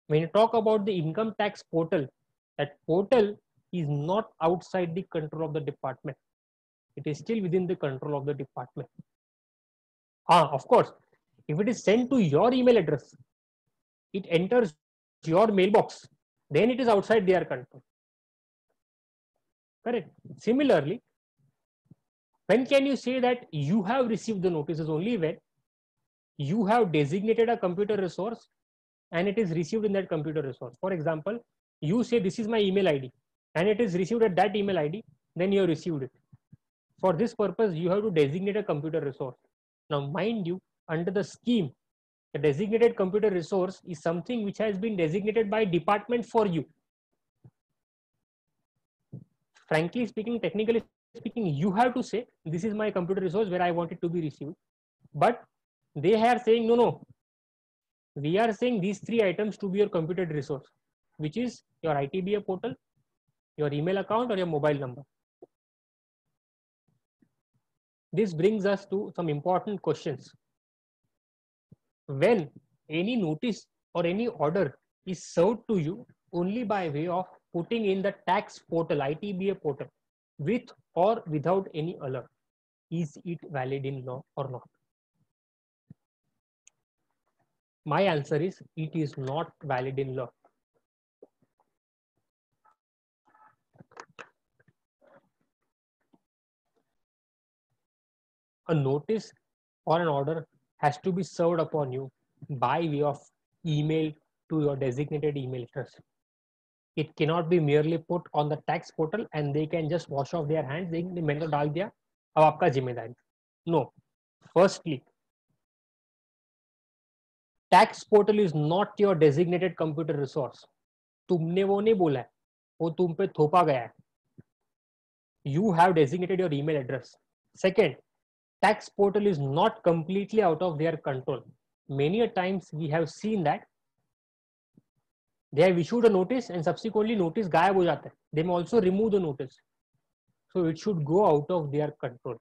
When you talk about the income tax portal, that portal is not outside the control of the department. It is still within the control of the department. Of course, if it is sent to your email address, it enters your mailbox, then it is outside their control. Correct. Similarly, when can you say that you have received the notices? Only when you have designated a computer resource and it is received in that computer resource. For example, you say this is my email ID and it is received at that email ID, then you have received it. For this purpose, you have to designate a computer resource. Now, mind you, under the scheme, the designated computer resource is something which has been designated by department for you. Frankly speaking, technically speaking, you have to say, this is my computer resource where I want it to be received. But they are saying, no, we are saying these 3 items to be your computer resource, which is your ITBA portal, your email account or your mobile number. This brings us to some important questions. When any notice or any order is served to you only by way of putting in the tax portal, ITBA portal, with or without any alert, is it valid in law or not? My answer is it is not valid in law. A notice or an order has to be served upon you by way of email to your designated email address. It cannot be merely put on the tax portal and they can just wash off their hands saying मैंने तो डाल दिया अब आपका जिम्मेदारी. No. Firstly, tax portal is not your designated computer resource. तुमने वो नहीं बोला है, वो तुम पे थोपा गया है. you have designated your email address. Second, tax portal is not completely out of their control. Many a times we have seen that they have issued a notice and subsequently notice gayab ho jata hai. They may also remove the notice. So it should go out of their control.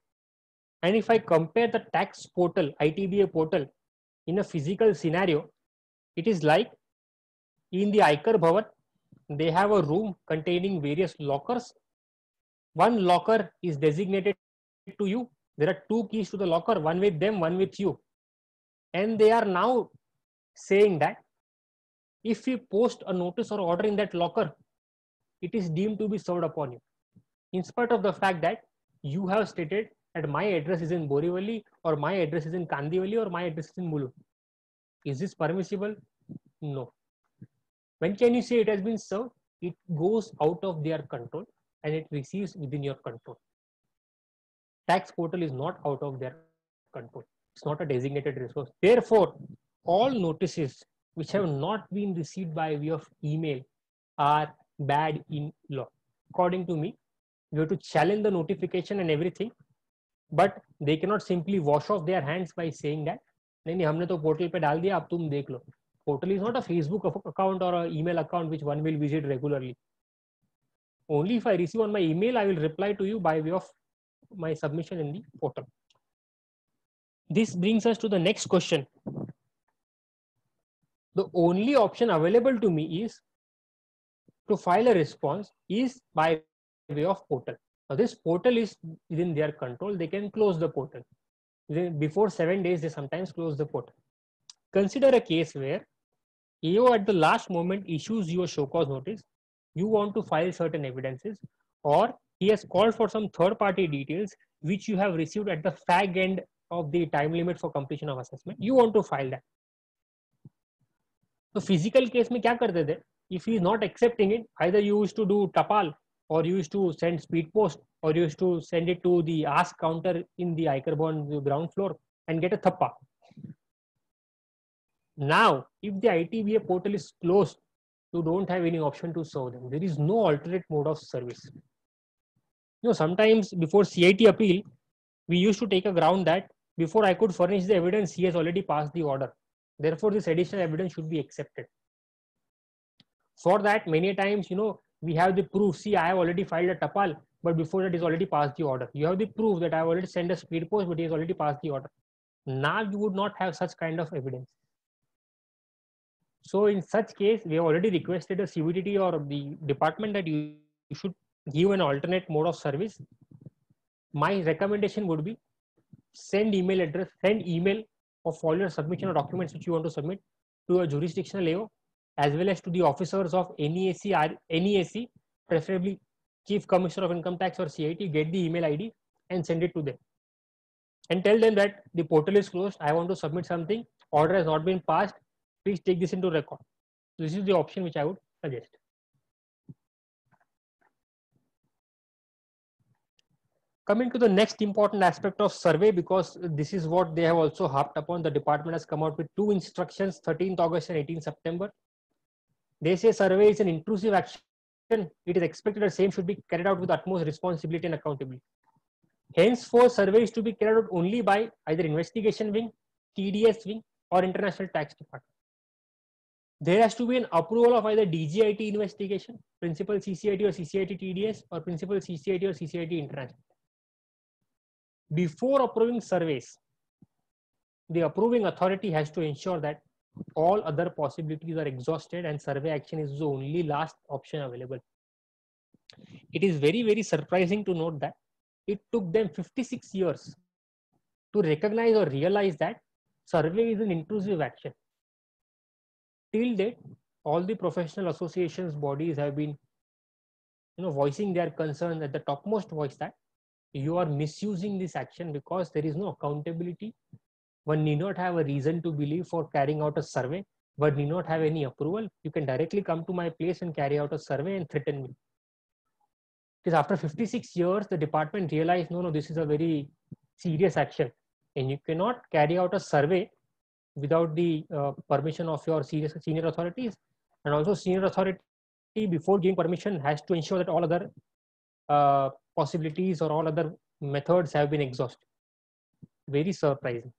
And if I compare the tax portal, ITBA portal, in a physical scenario, it is like in the Aikar Bhavan, they have a room containing various lockers. One locker is designated to you. There are two keys to the locker, one with them, one with you. And they are now saying that if we post a notice or order in that locker, it is deemed to be served upon you. In spite of the fact that you have stated that my address is in Borivali, or my address is in Kandivali, or my address is in Mulund. Is this permissible? No. When can you say it has been served? It goes out of their control and it receives within your control. Tax portal is not out of their control. It's not a designated resource. Therefore, all notices which have not been received by way of email are bad in law. According to me, you have to challenge the notification and everything, but they cannot simply wash off their hands by saying that नहीं हमने तो portal पे डाल दिया अब तुम देख लो. Portal is not a Facebook account or an email account which one will visit regularly. Only if I receive on my email, I will reply to you by way of my submission in the portal. This brings us to the next question. The only option available to me is to file a response is by way of portal. Now this portal is within their control. They can close the portal. Before 7 days, they sometimes close the portal. Consider a case where AO at the last moment issues you a show cause notice. You want to file certain evidences, or he has called for some third party details which you have received at the fag end of the time limit for completion of assessment. You want to file that. So physical case में क्या करते थे? If he is not accepting it, either you used to do tapal, or you used to send speed post, or you used to send it to the ask counter in the Aikar Bhavan ground floor and get a thappa. Now, if the ITBA portal is closed, you don't have any option to serve them. There is no alternate mode of service. You know, sometimes before CIT appeal, we used to take a ground that before I could furnish the evidence, he has already passed the order. Therefore, this additional evidence should be accepted. For that, many times, you know, we have the proof. See, I have already filed a tapal, but before that, is already passed the order. You have the proof that I have already sent a speed post, but he has already passed the order. Now, you would not have such kind of evidence. So, in such case, we have already requested a CVTT or the department that you should give an alternate mode of service. My recommendation would be send email address, send email of all your submission or documents which you want to submit to a jurisdictional AO, as well as to the officers of NEAC, preferably Chief Commissioner of Income Tax or CIT, get the email ID and send it to them. And tell them that the portal is closed, I want to submit something, order has not been passed, please take this into record. This is the option which I would suggest. Coming to the next important aspect of survey, because this is what they have also harped upon, the department has come out with two instructions, 13th August and 18th September. They say survey is an intrusive action. It is expected that same should be carried out with utmost responsibility and accountability. Henceforth, survey is to be carried out only by either investigation wing, TDS wing, or international tax department. There has to be an approval of either DGIT investigation, principal CCIT or CCIT TDS, or principal CCIT or CCIT international. Before approving surveys, the approving authority has to ensure that all other possibilities are exhausted and survey action is the only last option available. It is very, very surprising to note that it took them 56 years to recognize or realize that survey is an intrusive action. Till date, all the professional associations, bodies have been, voicing their concern at the topmost voice that you are misusing this action because there is no accountability. One need not have a reason to believe for carrying out a survey. One need not have any approval. You can directly come to my place and carry out a survey and threaten me. Because after 56 years, the department realized, no, this is a very serious action. And you cannot carry out a survey without the permission of your senior authorities. And also senior authority, before giving permission, has to ensure that all other possibilities or all other methods have been exhausted. Very surprising.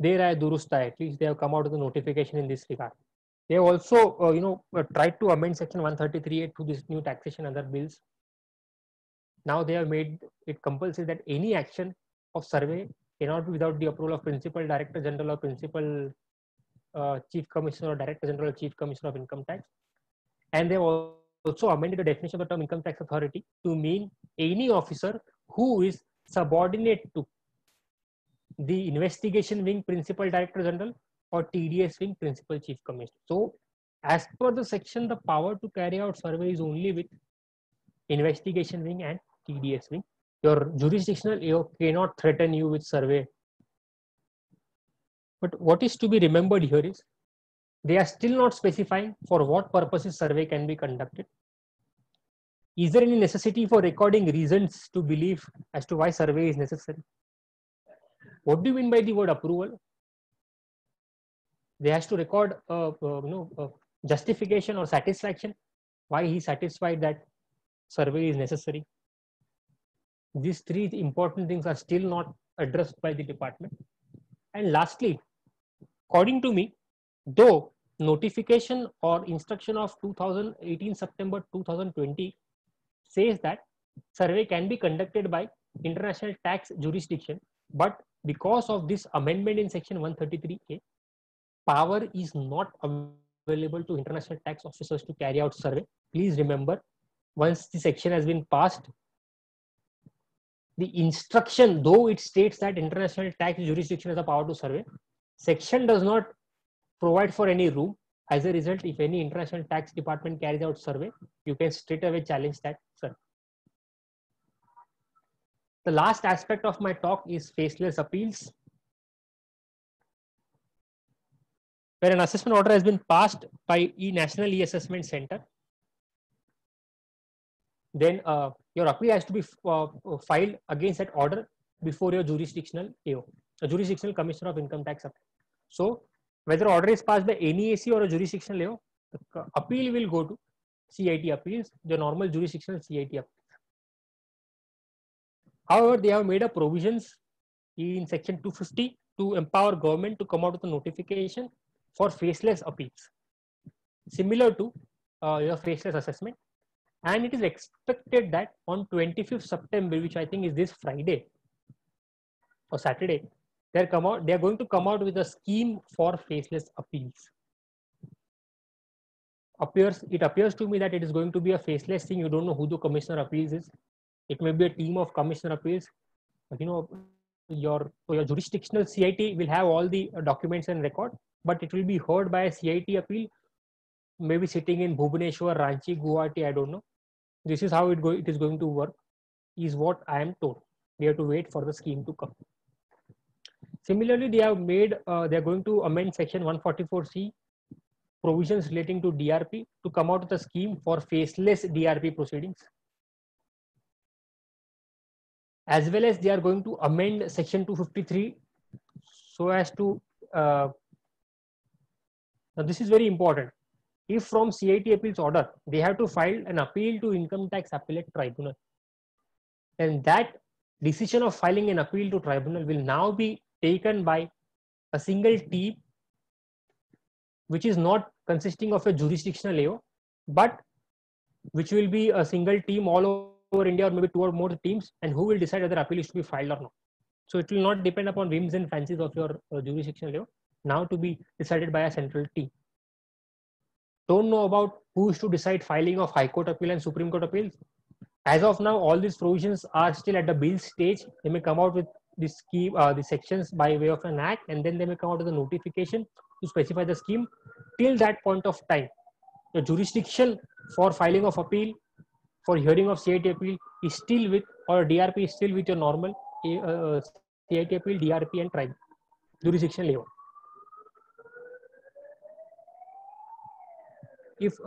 There Durusta, at least they have come out with a notification in this regard. They have also, tried to amend section 133A to this new taxation and other bills. Now they have made it compulsory that any action of survey cannot be without the approval of Principal Director General or Principal Chief Commissioner or Director General or Chief Commissioner of Income Tax. And they have also amended the definition of the term income tax authority to mean any officer who is subordinate to the investigation wing Principal Director General or TDS wing Principal Chief Commissioner. So as per the section, the power to carry out survey is only with investigation wing and TDS wing. Your jurisdictional AO cannot threaten you with survey. But what is to be remembered here is they are still not specifying for what purposes survey can be conducted. Is there any necessity for recording reasons to believe as to why survey is necessary? What do you mean by the word approval? They has to record justification or satisfaction why he is satisfied that survey is necessary. These three important things are still not addressed by the department. And lastly, according to me, though notification or instruction of 2018 September 2020 says that survey can be conducted by international tax jurisdiction, but because of this amendment in section 133A, power is not available to international tax officers to carry out survey. Please remember, once the section has been passed, the instruction, though it states that international tax jurisdiction has a power to survey, section does not provide for any room. As a result, if any international tax department carries out survey, you can straight away challenge that survey. The last aspect of my talk is faceless appeals. Where an assessment order has been passed by National E-Assessment Center, then your appeal has to be filed against that order before your jurisdictional AO, a jurisdictional commissioner of income tax. So whether order is passed by NEAC or a jurisdictional AO, the appeal will go to CIT appeals, the normal jurisdictional CIT appeals. However, they have made a provisions in section 250 to empower government to come out with a notification for faceless appeals, similar to your faceless assessment. And it is expected that on 25th September, which I think is this Friday or Saturday, they are going to come out with a scheme for faceless appeals. It appears to me that it is going to be a faceless thing. You don't know who the commissioner appeals is. It may be a team of commissioner appeals. But, your jurisdictional CIT will have all the documents and record, but it will be heard by a CIT appeal, maybe sitting in Bhubaneswar, Ranchi, Guwahati, I don't know. This is how it is going to work, is what I am told. We have to wait for the scheme to come. Similarly, they are going to amend section 144C provisions relating to DRP to come out with a scheme for faceless DRP proceedings. As well as they are going to amend section 253 so as to, now this is very important. If from CIT appeals order, they have to file an appeal to Income Tax Appellate Tribunal. And that decision of filing an appeal to tribunal will now be taken by a single team, which is not consisting of a jurisdictional AO, but which will be a single team all over India, or maybe 2 or more teams, and who will decide whether appeal is to be filed or not. So it will not depend upon whims and fancies of your jurisdictional AO, now to be decided by a central team. Don't know about who is to decide filing of High Court appeal and Supreme Court appeals. As of now, all these provisions are still at the bill stage. They may come out with this scheme, the sections by way of an act, and then they may come out with a notification to specify the scheme. Till that point of time, the jurisdiction for filing of appeal, for hearing of CIT appeal is still with, or DRP is still with your normal CIT appeal, DRP and tribe jurisdictional AO. If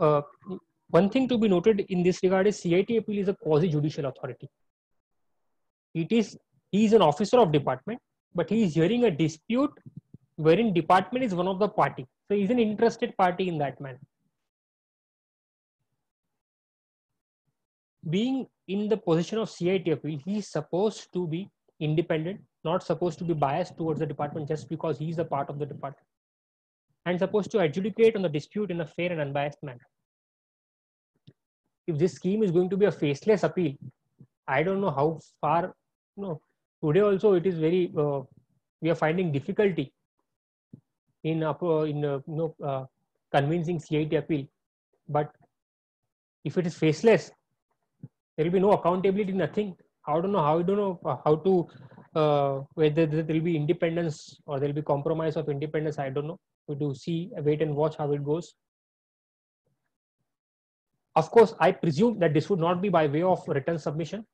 one thing to be noted in this regard is CIT appeal is a quasi-judicial authority. He is an officer of department, but he is hearing a dispute wherein department is one of the party. So he is an interested party in that manner. being in the position of CIT appeal, he is supposed to be independent, not supposed to be biased towards the department just because he is a part of the department, and supposed to adjudicate on the dispute in a fair and unbiased manner. If this scheme is going to be a faceless appeal, I don't know how far. Today also it is very. We are finding difficulty in convincing CIT appeal. But if it is faceless, there will be no accountability, nothing. I don't know how to whether there will be independence or there will be compromise of independence. I don't know. We do see, wait and watch how it goes. Of course, I presume that this would not be by way of written submission.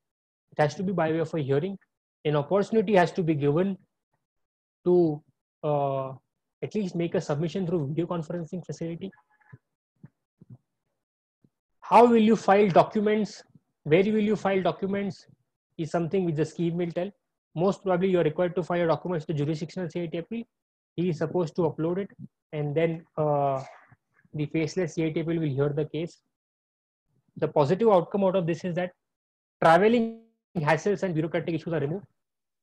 It has to be by way of a hearing. An opportunity has to be given to at least make a submission through video conferencing facility. How will you file documents? Where will you file documents is something which the scheme will tell. Most probably you are required to file documents to jurisdictional CIT appeal. He is supposed to upload it, and then the faceless CIT appeal will hear the case. The positive outcome out of this is that traveling hassles and bureaucratic issues are removed.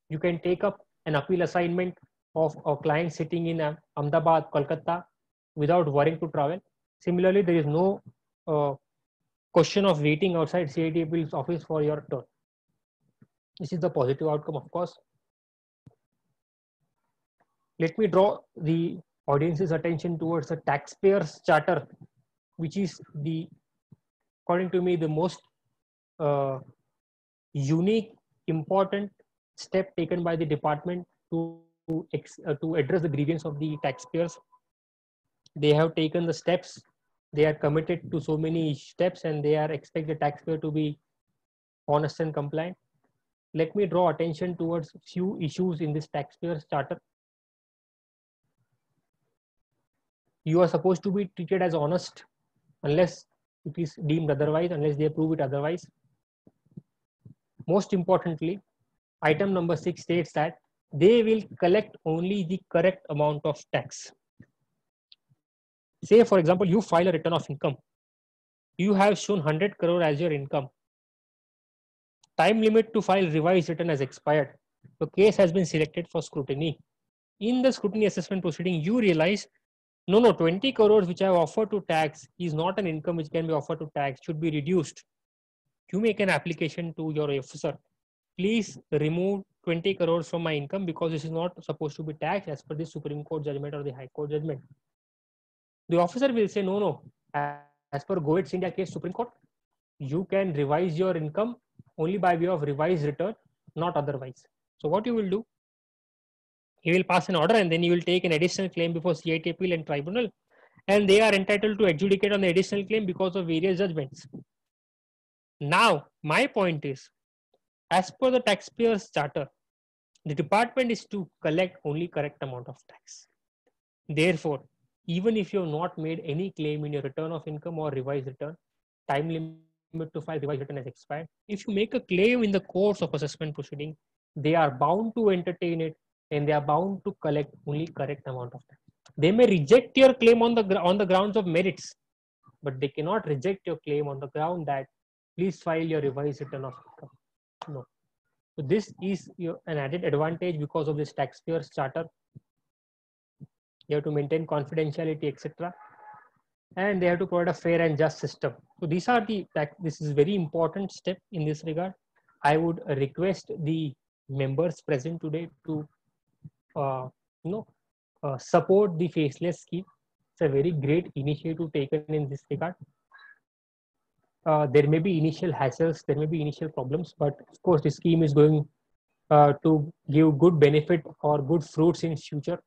You can take up an appeal assignment of a client sitting in Ahmedabad, Kolkata without worrying to travel. Similarly, there is no question of waiting outside CIT appeal's office for your turn. This is the positive outcome, of course. Let me draw the audience's attention towards the taxpayers charter, which is according to me, the most unique, important step taken by the department to address the grievance of the taxpayers. They have taken the steps. They are committed to so many steps, and they expect the taxpayer to be honest and compliant. Let me draw attention towards few issues in this taxpayers charter. You are supposed to be treated as honest unless it is deemed otherwise, unless they prove it otherwise. Most importantly, item number 6 states that they will collect only the correct amount of tax. Say, for example, you file a return of income. You have shown 100 crore as your income. Time limit to file revised return has expired. The case has been selected for scrutiny. In the scrutiny assessment proceeding, you realize, no, 20 crores which I have offered to tax is not an income which can be offered to tax, should be reduced. You make an application to your officer. Please remove 20 crores from my income because this is not supposed to be taxed as per the Supreme Court judgment or the High Court judgment. The officer will say, no, as per Goetz India case Supreme Court, you can revise your income only by way of revised return, not otherwise. So what you will do, he will pass an order and then you will take an additional claim before CIT appeal and tribunal, and they are entitled to adjudicate on the additional claim because of various judgments. Now, my point is, as per the taxpayers charter, the department is to collect only correct amount of tax. Therefore, even if you have not made any claim in your return of income or revised return, time limit to file revised return has expired. If you make a claim in the course of assessment proceeding, they are bound to entertain it and they are bound to collect only correct amount of tax. They may reject your claim on the grounds of merits, but they cannot reject your claim on the ground that please file your revised return of income. No. So this is an added advantage because of this taxpayers charter. You have to maintain confidentiality, etc. And they have to provide a fair and just system. So these are this is a very important step in this regard. I would request the members present today to support the faceless scheme. It's a very great initiative taken in this regard. There may be initial hassles, there may be initial problems, but of course the scheme is going to give good benefit or good fruits in future.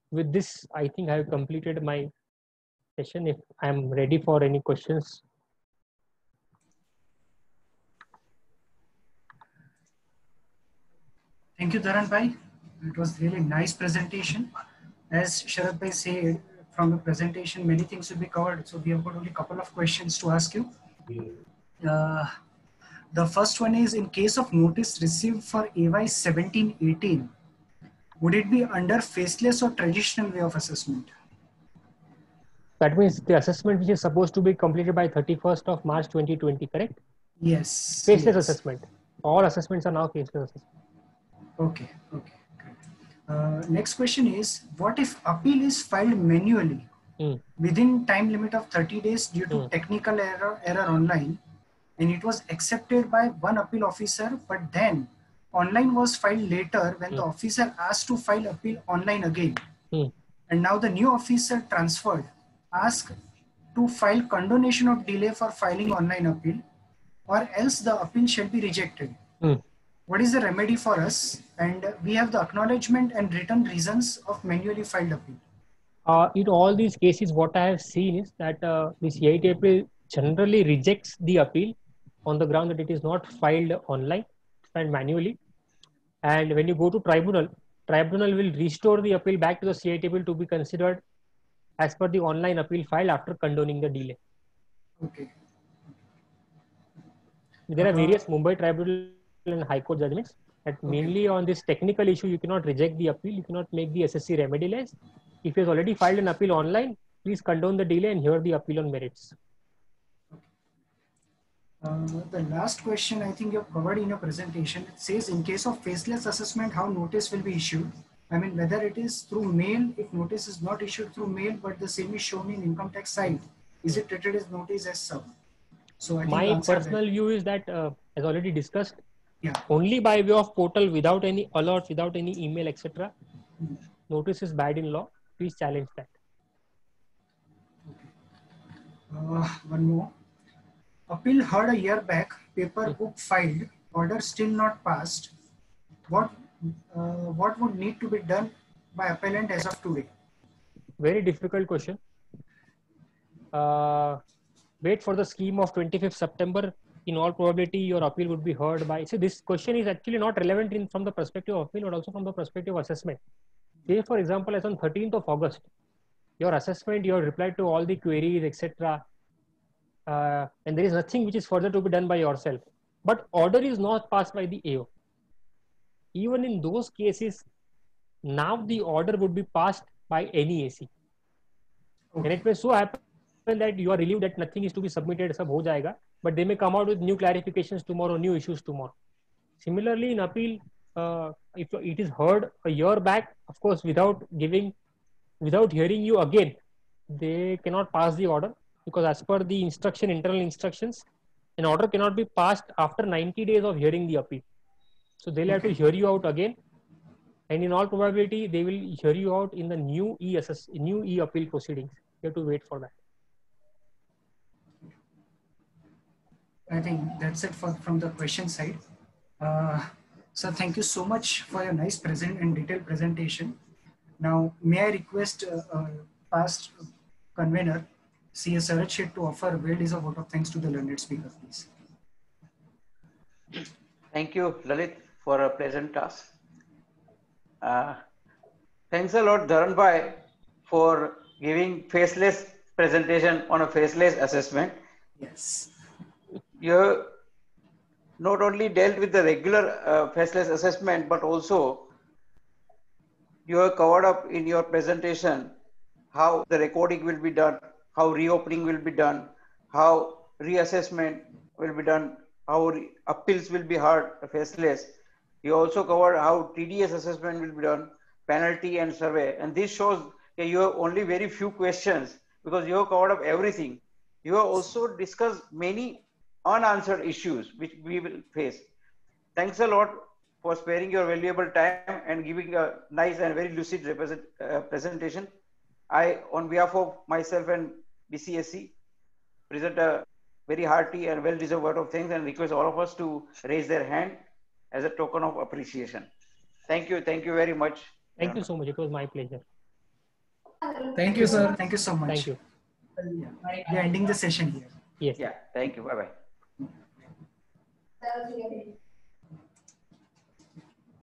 With this, I think I have completed my session. If I am ready for any questions. Thank you, Dharan Bhai. It was really nice presentation. As Sharad Bhai said, from the presentation, many things will be covered. So we have got only a couple of questions to ask you. The first one is, in case of notice received for AY 1718, would it be under faceless or traditional way of assessment? That means the assessment which is supposed to be completed by 31st of March 2020, correct? Yes. Faceless yes. assessment. All assessments are now faceless assessment. Okay. Okay. Next question is, what if appeal is filed manually within time limit of 30 days due to technical error online, and it was accepted by one appeal officer, but then online was filed later when the officer asked to file appeal online again, and now the new officer transferred asked to file condonation of delay for filing online appeal, or else the appeal shall be rejected. What is the remedy for us? And we have the acknowledgement and written reasons of manually filed appeal. In all these cases, what I have seen is that the CIT appeal generally rejects the appeal on the ground that it is not filed online, filed manually. And when you go to tribunal will restore the appeal back to the CIT appeal to be considered as per the online appeal file after condoning the delay. Okay. There are various Mumbai tribunal and High Court judgments that mainly on this technical issue, you cannot reject the appeal, you cannot make the SSC remedyless. If you have already filed an appeal online, please condone the delay and hear the appeal on merits. The last question I think you have covered in your presentation. It says, in case of faceless assessment, how notice will be issued? I mean, whether it is through mail, if notice is not issued through mail, but the same is shown in income tax side, is it treated as notice as sub? So I think my personal view is that, as already discussed, only by way of portal without any alerts, without any email, etc. Notice is bad in law. Please challenge that. One more. Appeal heard a year back, paper book filed, order still not passed. What would need to be done by appellant as of today? Very difficult question. Wait for the scheme of 25th September. In all probability, your appeal would be heard by. So this question is actually not relevant from the perspective of appeal, but also from the perspective of assessment. Say, for example, as on 13th of August, your assessment, you have replied to all the queries, etc. And there is nothing which is further to be done by yourself. But order is not passed by the AO. Even in those cases, now the order would be passed by any AC. And it may so happen that you are relieved that nothing is to be submitted, sab ho jayega, but they may come out with new clarifications tomorrow, new issues tomorrow. Similarly, in appeal, if it is heard a year back, of course, without hearing you again, they cannot pass the order, because as per the instruction, internal instructions, an order cannot be passed after 90 days of hearing the appeal. So they'll have to hear you out again, and in all probability, they will hear you out in the new e-appeal proceedings. You have to wait for that. I think that's it from the question side. So thank you so much for your nice and detailed presentation. Now, may I request past convener, CS Saraj Sheth, to offer well-deserved vote of thanks to the learned speaker, please. Thank you, Lalit, for a pleasant task. Thanks a lot, Dharan Bhai, for giving faceless presentation on a faceless assessment. Yes. You not only dealt with the regular faceless assessment, but also you have covered up in your presentation how the recording will be done, how reopening will be done, how reassessment will be done, how appeals will be heard faceless. You also covered how TDS assessment will be done, penalty and survey. And this shows that you have only very few questions because you have covered up everything. You have also discussed many unanswered issues which we will face. Thanks a lot for sparing your valuable time and giving a nice and very lucid presentation. I, on behalf of myself and BCSC, present a very hearty and well-deserved word of thanks and request all of us to raise their hand as a token of appreciation. Thank you very much. Thank you so much. It was my pleasure. Thank you, sir. Thank you so much. Thank you. We are ending the session here. Yes. Yeah. Thank you. Bye-bye.